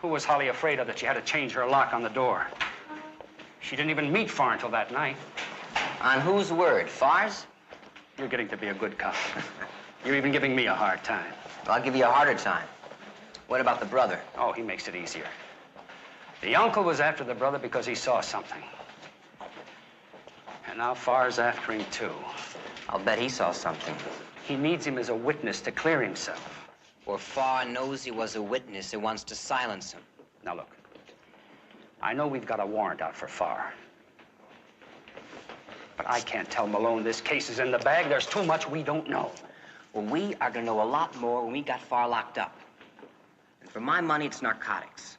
Who was Holly afraid of that she had to change her lock on the door? She didn't even meet Farr until that night. On whose word? Farr's? You're getting to be a good cop. You're even giving me a hard time. Well, I'll give you a harder time. What about the brother? Oh, he makes it easier. The uncle was after the brother because he saw something. And now Farr's after him, too. I'll bet he saw something. He needs him as a witness to clear himself. Or Farr knows he was a witness and wants to silence him. Now, look. I know we've got a warrant out for Farr. But I can't tell Malone this case is in the bag. There's too much we don't know. Well, we are going to know a lot more when we got Farr locked up. And for my money, it's narcotics.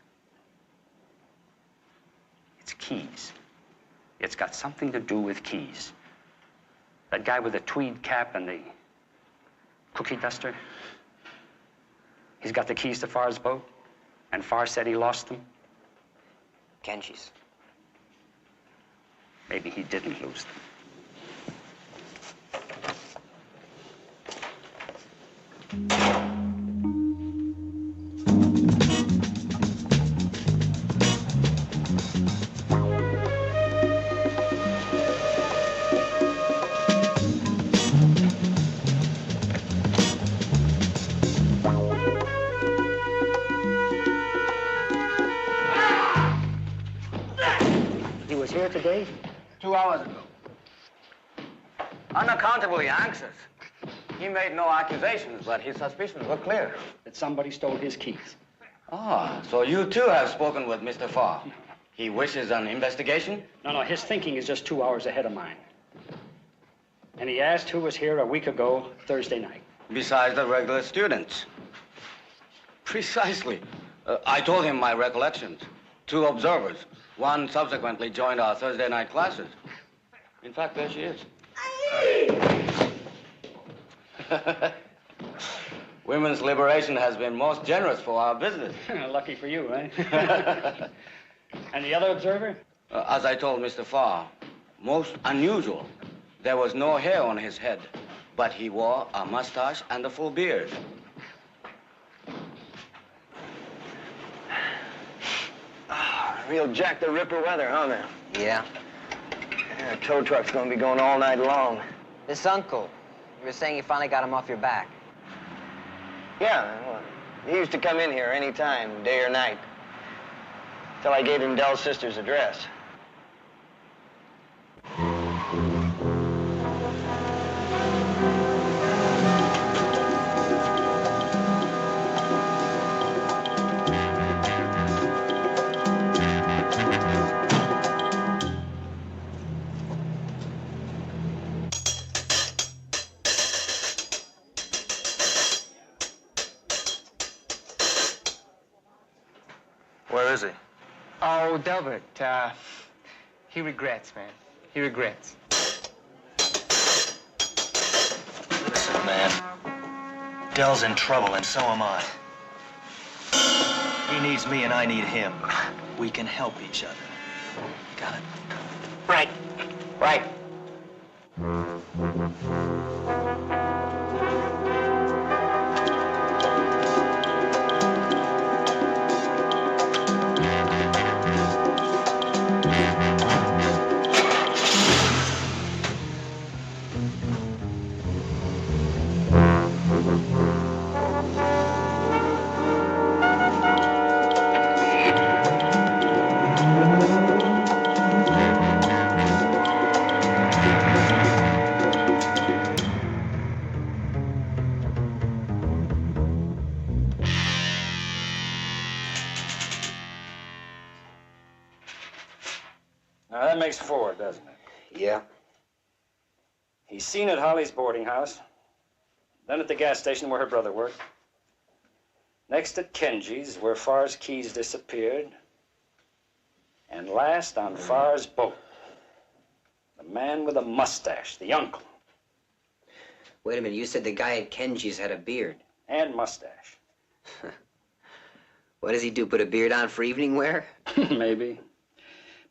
It's keys. It's got something to do with keys. That guy with the tweed cap and the cookie duster, he's got the keys to Farr's boat, and Farr said he lost them. Kenshi's. Maybe he didn't lose them. He was here today? 2 hours ago. Unaccountably anxious. He made no accusations, but his suspicions were clear. That somebody stole his keys. Ah, so you too have spoken with Mr. Farr. He wishes an investigation? No, his thinking is just 2 hours ahead of mine. And he asked who was here a week ago, Thursday night. Besides the regular students. Precisely. I told him my recollections. 2 observers. One subsequently joined our Thursday night classes. In fact, there she is. Women's liberation has been most generous for our business. Lucky for you, eh? And the other observer? As I told Mr. Farr, most unusual. There was no hair on his head, but he wore a mustache and a full beard. Real Jack the Ripper weather, huh, man? Yeah. Yeah, tow truck's gonna be going all night long. This uncle, you were saying you finally got him off your back. Yeah, well, he used to come in here any time, day or night. Till I gave him Dell's sister's address. Where is he? Oh, Delbert, he regrets, man. He regrets. Listen, man. Del's in trouble, and so am I. He needs me, and I need him. We can help each other. Got it? Right. Right. Now, that makes 4, doesn't it? Yeah. He's seen at Holly's boarding house, then at the gas station where her brother worked, next at Kenji's where Farr's keys disappeared, and last on Farr's boat. The man with a mustache, the uncle. Wait a minute, you said the guy at Kenji's had a beard. And mustache. What does he do, put a beard on for evening wear? Maybe.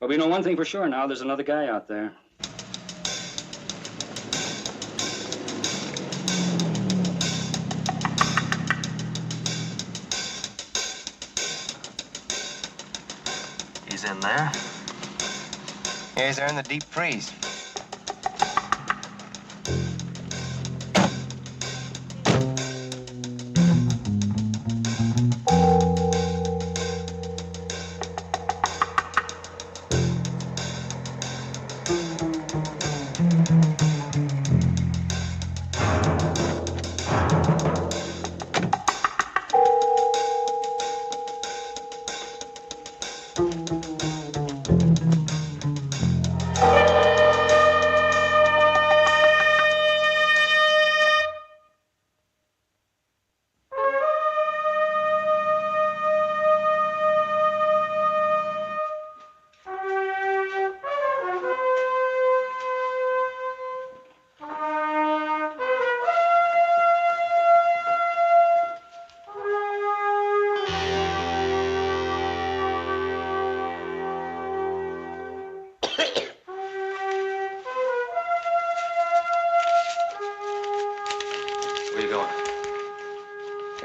But we know one thing for sure now, there's another guy out there. He's in there? Yeah, he's there in the deep freeze.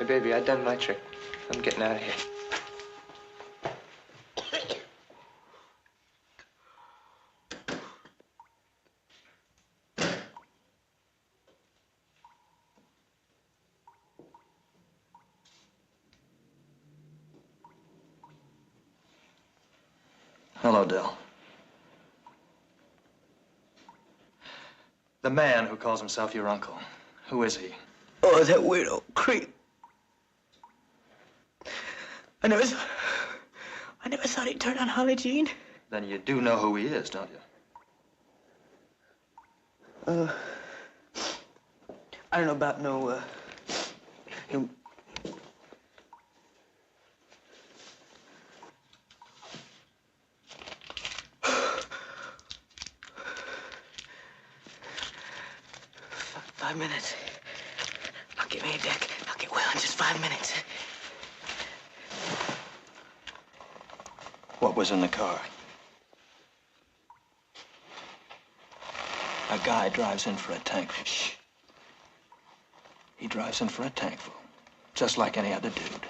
Baby, I done my trick. I'm getting out of here. Hello, Del. The man who calls himself your uncle, who is he? Oh, that weirdo, creep. I never thought he'd turn on Holly Jean. Then you do know who he is, don't you? I don't know about no, him. Five minutes. I'll get me a deck. I'll get well in just 5 minutes. What was in the car? A guy drives in for a tankful. Shh. He drives in for a tankful, just like any other dude.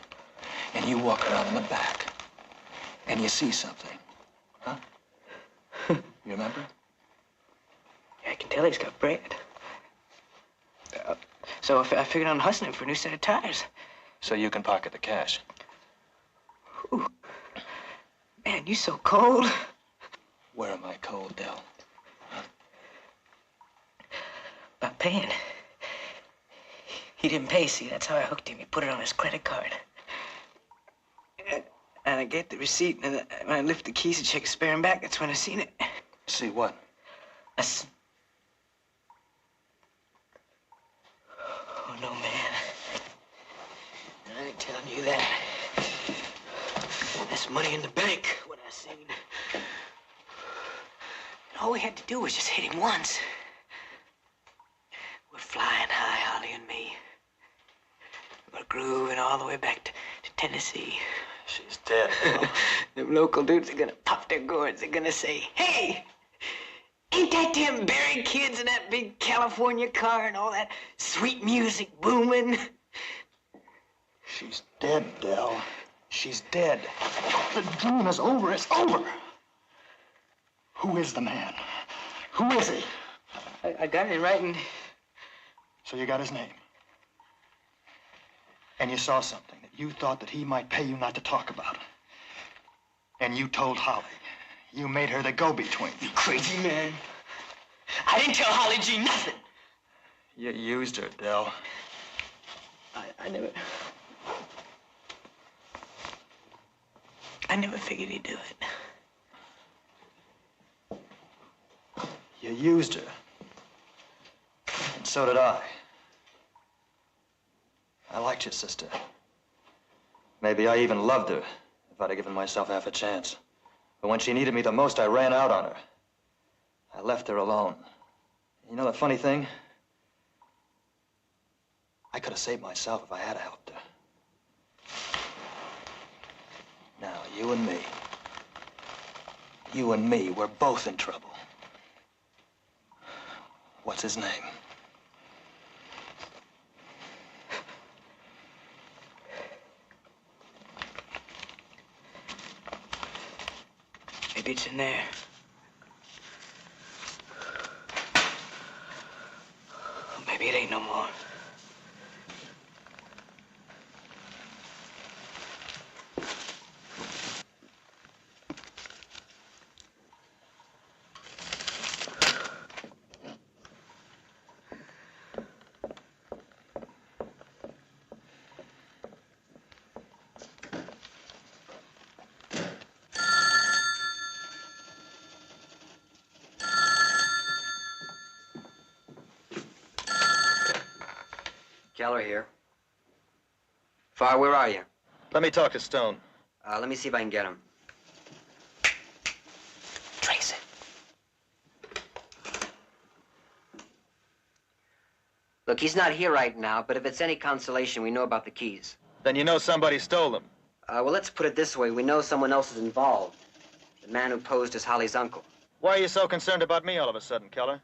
And you walk around in the back, and you see something. Huh? You remember? Yeah, I can tell he's got bread. So I figured on hustling for a new set of tires. So you can pocket the cash. Ooh. Man, you so cold. Where am I cold, Del? About paying. He didn't pay, see, that's how I hooked him. He put it on his credit card. And I get the receipt, and when I lift the keys to check his spare him back, that's when I seen it. See what? Oh, no, man. I ain't telling you that. That's was money in the bank, what I seen. And all we had to do was just hit him once. We're flying high, Holly and me. We're grooving all the way back to Tennessee. She's dead. Them local dudes are gonna pop their gourds. They're gonna say, hey, ain't that them Barry kids in that big California car and all that sweet music booming? She's dead, Del. She's dead. The dream is over. It's over. Who is the man? Who is he? I got it right in... So you got his name. And you saw something that you thought that he might pay you not to talk about. And you told Holly. You made her the go-between. You crazy man. I didn't tell Holly G nothing. You used her, Del. I never figured he'd do it. You used her. And so did I. I liked your sister. Maybe I even loved her, if I'd have given myself half a chance. But when she needed me the most, I ran out on her. I left her alone. You know the funny thing? I could have saved myself if I had helped her. Now, you and me, we're both in trouble. What's his name? Maybe it's in there. Maybe it ain't no more. Keller here. Farr, where are you? Let me talk to Stone. Let me see if I can get him. Trace it. Look, he's not here right now, but if it's any consolation, we know about the keys. Then you know somebody stole them. Well, let's put it this way. We know someone else is involved. The man who posed as Holly's uncle. Why are you so concerned about me all of a sudden, Keller?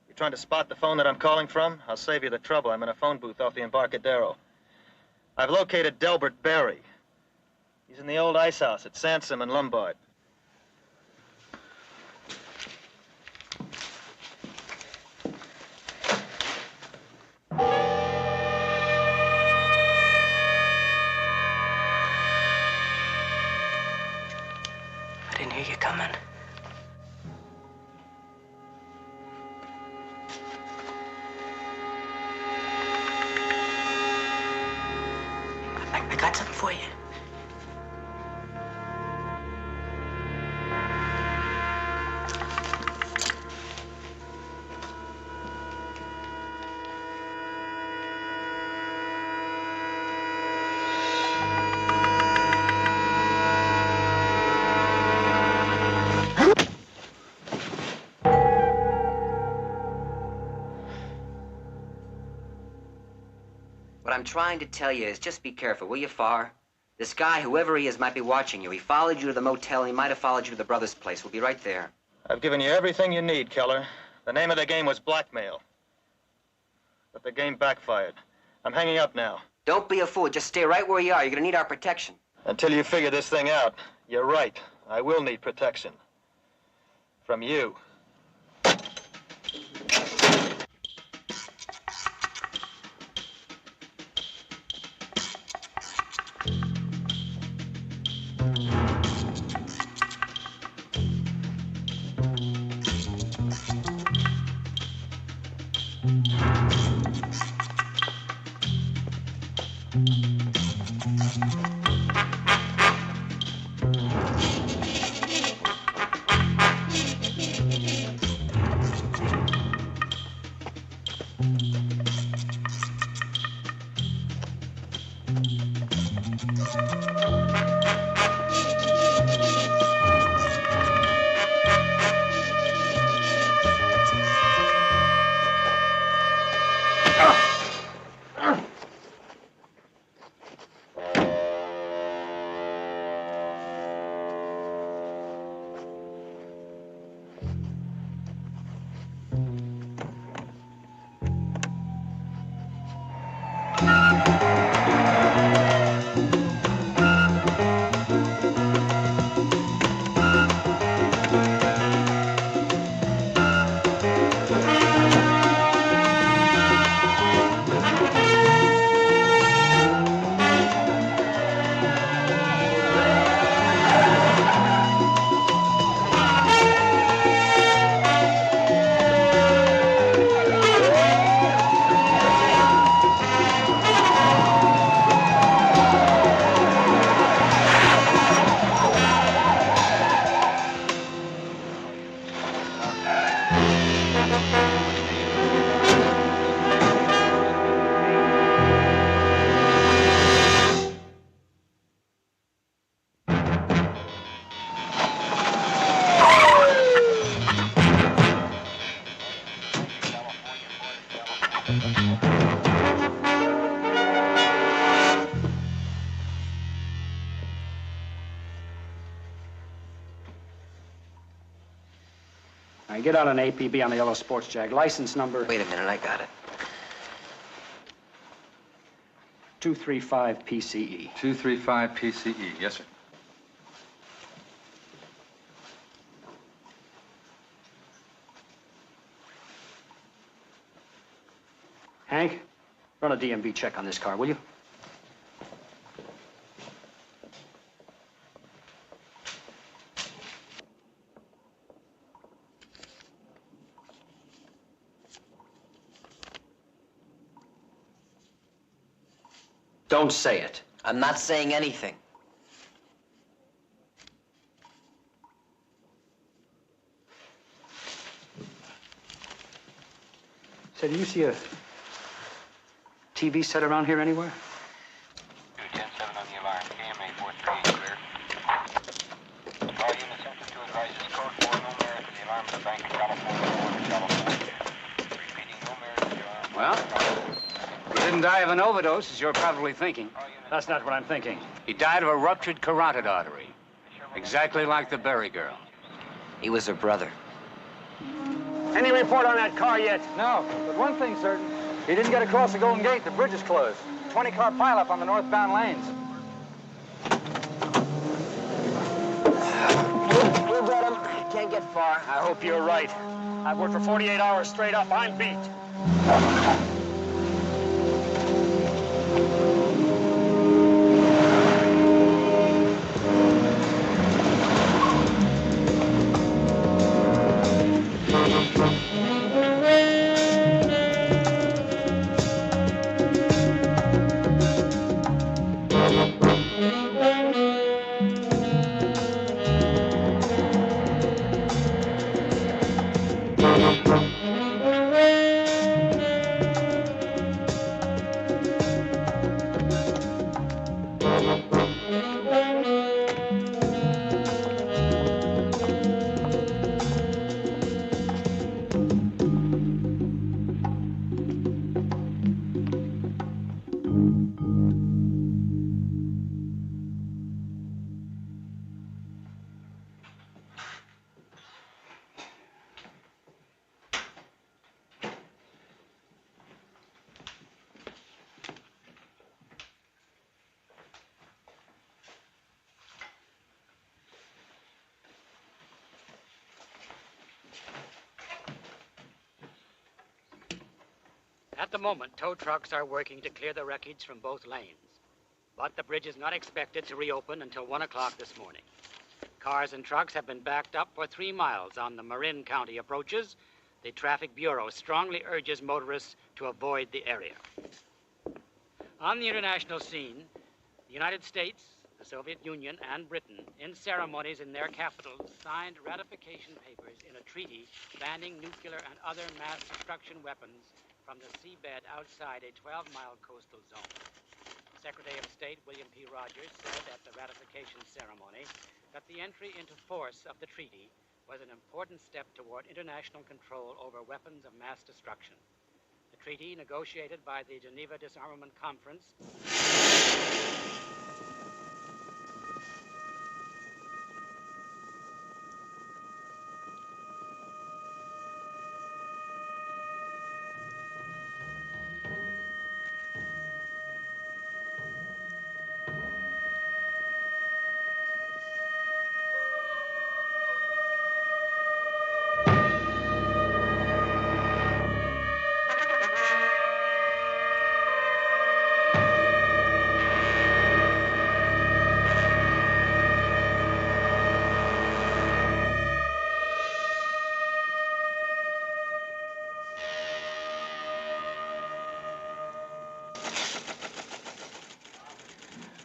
You trying to spot the phone that I'm calling from? I'll save you the trouble. I'm in a phone booth off the Embarcadero. I've located Delbert Berry. He's in the old ice house at Sansom and Lombard. I didn't hear you coming. I got something for you. What I'm trying to tell you is just be careful, will you, Farr? This guy, whoever he is, might be watching you. He followed you to the motel, and he might have followed you to the brother's place. We'll be right there. I've given you everything you need, Keller. The name of the game was blackmail. But the game backfired. I'm hanging up now. Don't be a fool. Just stay right where you are. You're gonna need our protection. Until you figure this thing out. You're right. I will need protection. From you. All right, get out an APB on the yellow sports jag. License number... Wait a minute, I got it. 235 PCE. 235 PCE, yes, sir. Hank, run a DMV check on this car, will you? Don't say it. I'm not saying anything. Say, do you see a TV set around here anywhere? 10-7 on the alarm. KMA 438 clear. All units entered to advise this code 4, no merit to the alarm of the Bank of California, California. Repeating, no merit to the alarm. Well, he didn't die of an overdose, as you're probably thinking. That's not what I'm thinking. He died of a ruptured carotid artery. Exactly like the Berry girl. He was her brother. Any report on that car yet? No, but one thing's certain. He didn't get across the Golden Gate. The bridge is closed. 20-car pileup on the northbound lanes. You got him. Can't get far. I hope you're right. I've worked for 48 hours straight up. I'm beat. At the moment, tow trucks are working to clear the wreckage from both lanes. But the bridge is not expected to reopen until 1 o'clock this morning. Cars and trucks have been backed up for 3 miles on the Marin County approaches. The Traffic Bureau strongly urges motorists to avoid the area. On the international scene, the United States, the Soviet Union, and Britain, in ceremonies in their capitals, signed ratification papers in a treaty banning nuclear and other mass destruction weapons from the seabed outside a 12-mile coastal zone. Secretary of State William P. Rogers said at the ratification ceremony that the entry into force of the treaty was an important step toward international control over weapons of mass destruction. The treaty, negotiated by the Geneva Disarmament Conference,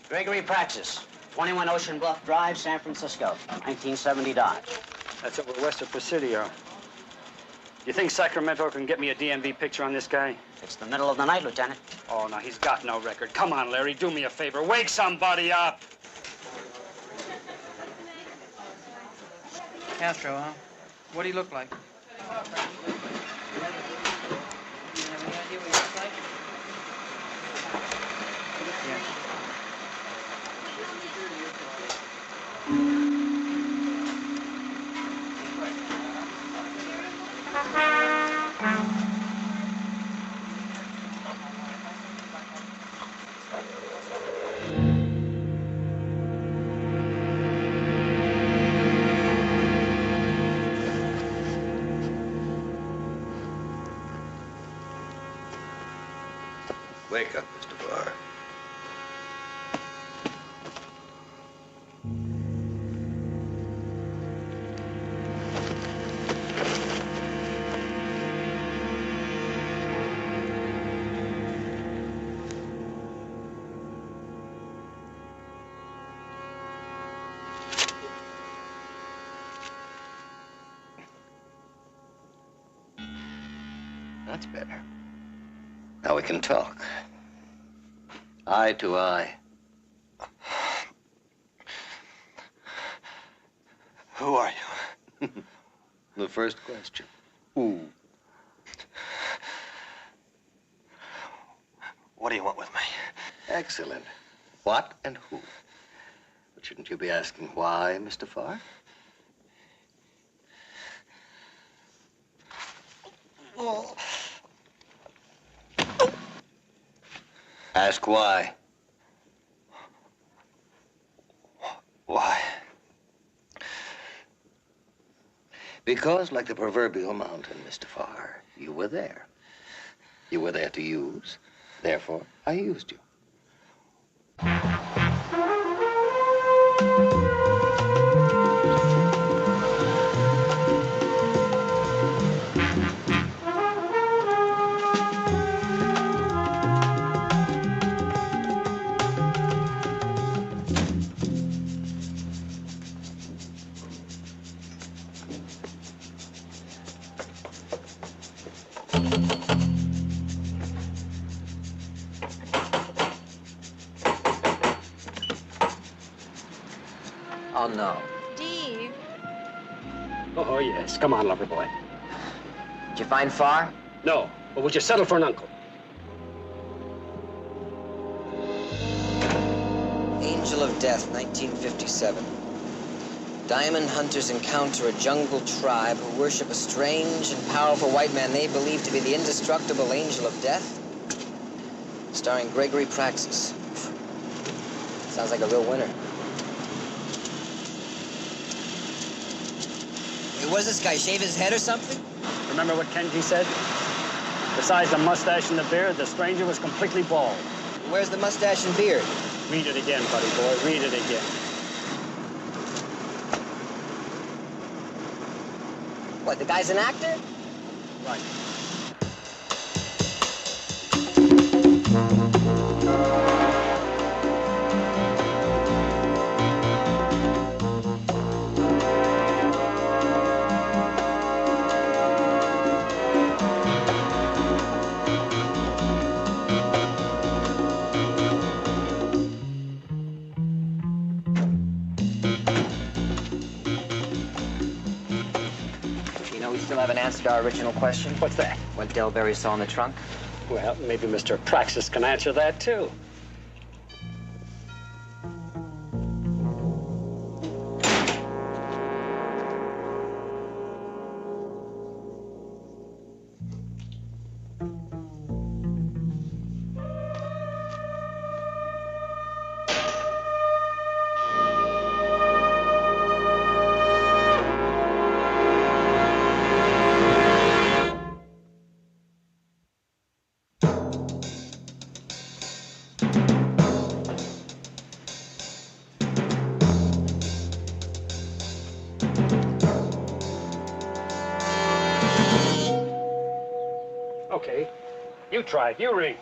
Gregory Praxis, 21 Ocean Bluff Drive, San Francisco, 1970 Dodge. that's over west of Presidio. You think Sacramento can get me a DMV picture on this guy? It's the middle of the night, Lieutenant. Oh, no, he's got no record. Come on, Larry, do me a favor. Wake somebody up! Castro, huh? What do you look like? Wake up, Mr. Barr. That's better. Now we can talk. Eye to eye. Who are you? The first question. Who? What do you want with me? Excellent. What and who? But shouldn't you be asking why, Mr. Farr? Oh. Ask why. Why? Because, like the proverbial mountain, Mr. Farr, you were there. You were there to use. Therefore, I used you. Oh, no. Steve. Oh, yes. Come on, lover boy. Did you find Farr? No, but would you settle for an uncle? Angel of Death, 1957. Diamond hunters encounter a jungle tribe who worship a strange and powerful white man they believe to be the indestructible Angel of Death. Starring Gregory Praxis. Sounds like a real winner. Hey, what does this guy, shave his head or something? Remember what Kenji said? Besides the mustache and the beard, the stranger was completely bald. Where's the mustache and beard? Read it again, buddy boy. Read it again. What, the guy's an actor? Right. We still haven't answered our original question. What's that? What Delberry saw in the trunk? Well, maybe Mr. Praxis can answer that, too. Okay. You try it. You ring.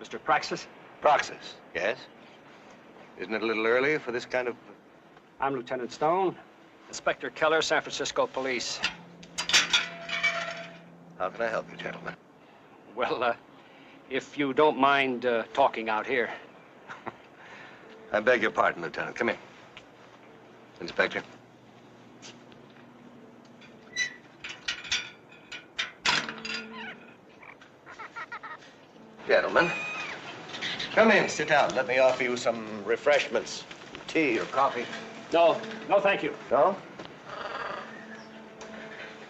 Mr. Praxis? Praxis, yes? Isn't it a little early for this kind of... I'm Lieutenant Stone. Inspector Keller, San Francisco Police. How can I help you, gentlemen? Well, if you don't mind talking out here. I beg your pardon, Lieutenant. Come in. Inspector. Gentlemen, come in, sit down. Let me offer you some refreshments, tea or coffee. No, no, thank you. No?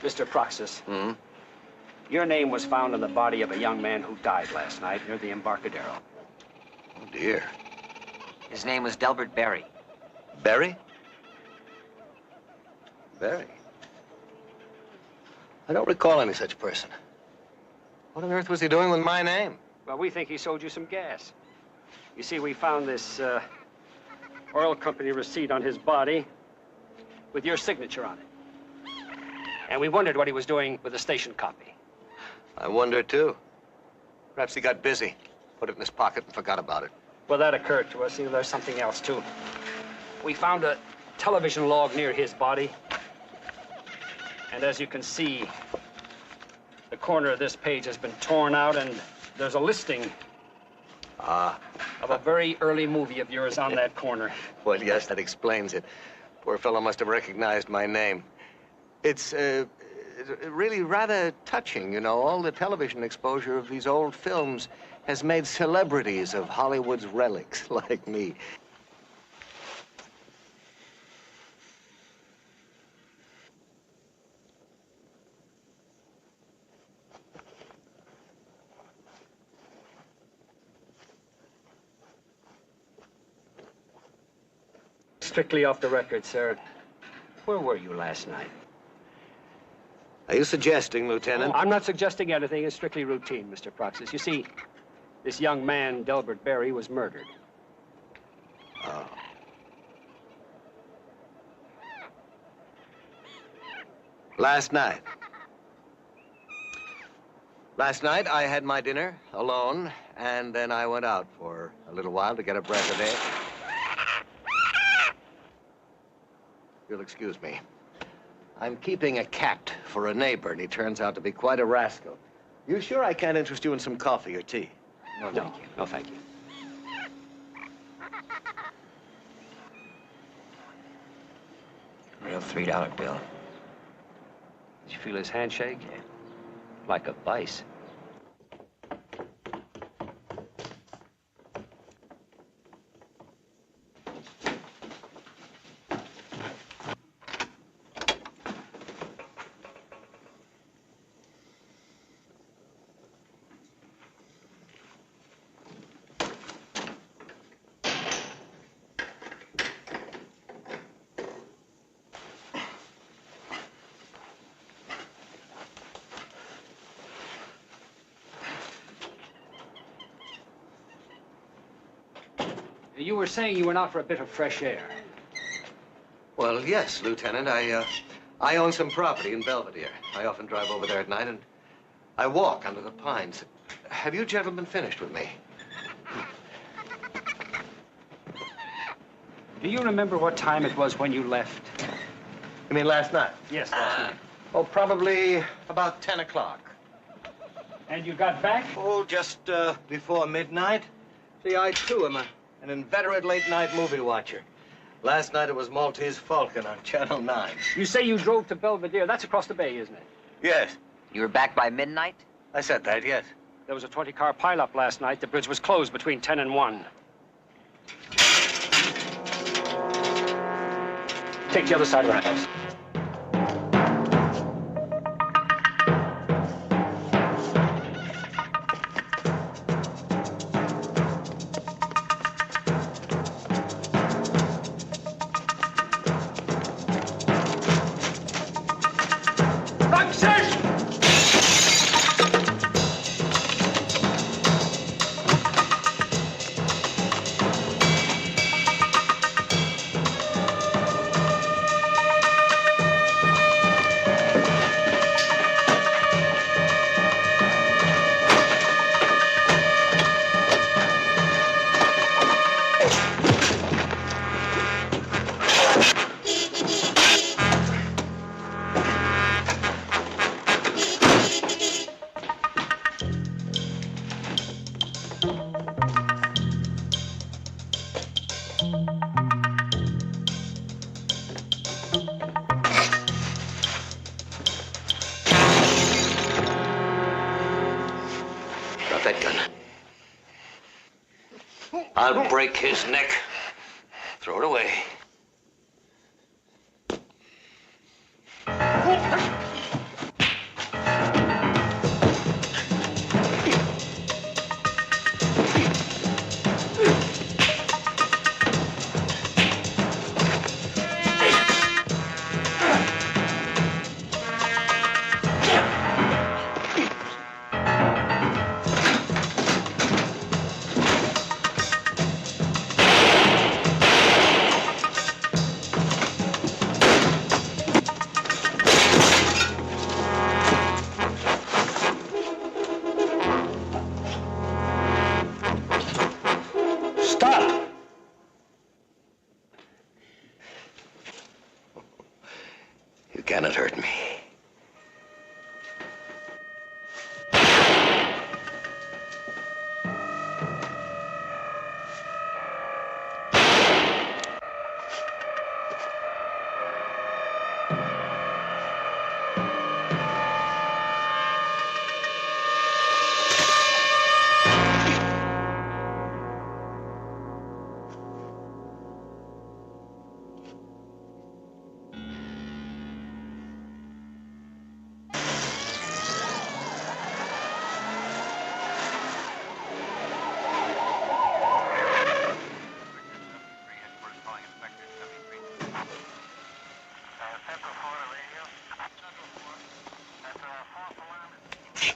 Mr. Praxis. Hmm? Your name was found on the body of a young man who died last night near the Embarcadero. Oh, dear. His name was Delbert Berry. Berry? Berry? I don't recall any such person. What on earth was he doing with my name? Well, we think he sold you some gas. You see, we found this oil company receipt on his body with your signature on it. And we wondered what he was doing with the station copy. I wonder, too. Perhaps he got busy, put it in his pocket, and forgot about it. Well, that occurred to us. You know, there's something else, too. We found a television log near his body. And as you can see, the corner of this page has been torn out, and there's a listing of a very early movie of yours on that corner. Well, yes, that explains it. Poor fellow must have recognized my name. It's really rather touching, you know. All the television exposure of these old films has made celebrities of Hollywood's relics like me. Strictly off the record, sir. Where were you last night? Are you suggesting, Lieutenant? I'm not suggesting anything. It's strictly routine, Mr. Proxis. You see, this young man, Delbert Berry, was murdered. Oh. Last night. Last night, I had my dinner alone, and then I went out for a little while to get a breath of air. You'll excuse me. I'm keeping a cat for a neighbor, and he turns out to be quite a rascal. You sure I can't interest you in some coffee or tea? No, thank you. No, thank you. Real $3 bill. Did you feel his handshake? Like a vice. You were saying you went out for a bit of fresh air. Well, yes, Lieutenant. I own some property in Belvedere. I often drive over there at night, and I walk under the pines. Have you gentlemen finished with me? Do you remember what time it was when you left? You mean last night? Yes, last night. Oh, probably about 10 o'clock. And you got back? Oh, just before midnight. See, I, too, am an inveterate late-night movie watcher. Last night it was Maltese Falcon on Channel 9. You say you drove to Belvedere. That's across the bay, isn't it? Yes. You were back by midnight? I said that, yes. There was a 20-car pileup last night. The bridge was closed between 10 and 1. Take the other side of the house. That gun. I'll break his neck. Throw it away. cannot hurt me.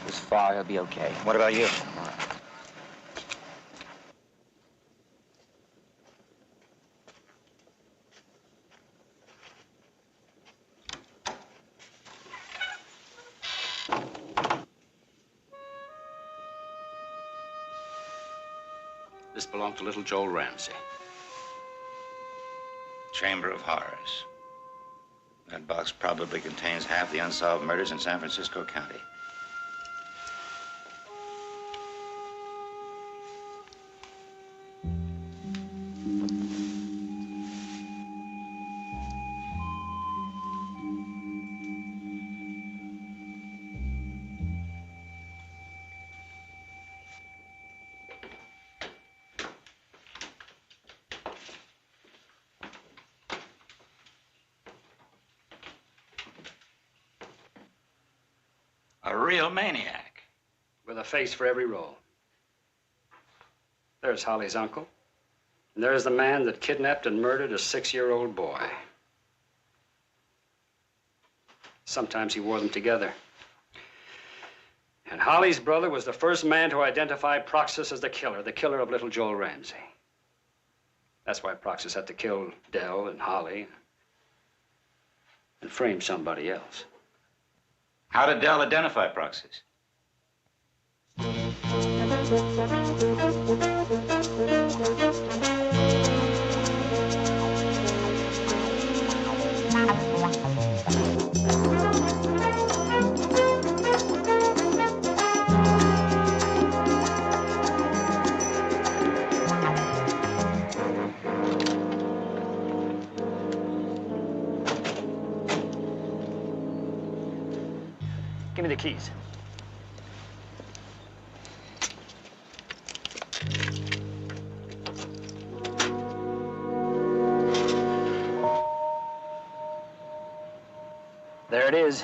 This far, he'll be okay. What about you? This belonged to little Joel Ramsey. Chamber of Horrors. That box probably contains half the unsolved murders in San Francisco County. A real maniac. With a face for every role. There's Holly's uncle. And there's the man that kidnapped and murdered a 6-year-old boy. Sometimes he wore them together. And Holly's brother was the first man to identify Proxus as the killer of little Joel Ramsey. That's why Proxus had to kill Dell and Holly and frame somebody else. How did Dell identify Proxus? Give me the keys. There it is.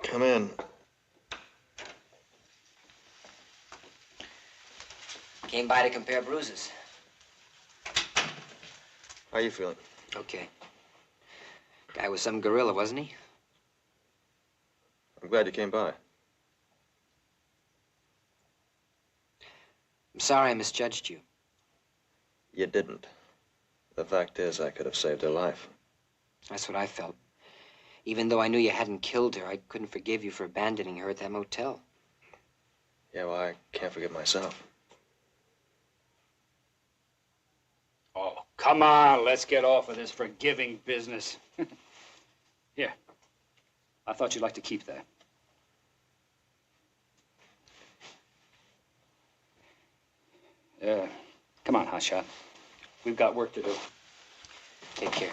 Come in. Came by to compare bruises. How you feeling? Okay. Guy was some gorilla, wasn't he? I'm glad you came by. I'm sorry I misjudged you. You didn't. The fact is, I could have saved her life. That's what I felt. Even though I knew you hadn't killed her, I couldn't forgive you for abandoning her at that motel. Yeah, well, I can't forgive myself. Oh, come on, let's get off of this forgiving business. Here, I thought you'd like to keep that. Come on, hotshot. We've got work to do. Take care.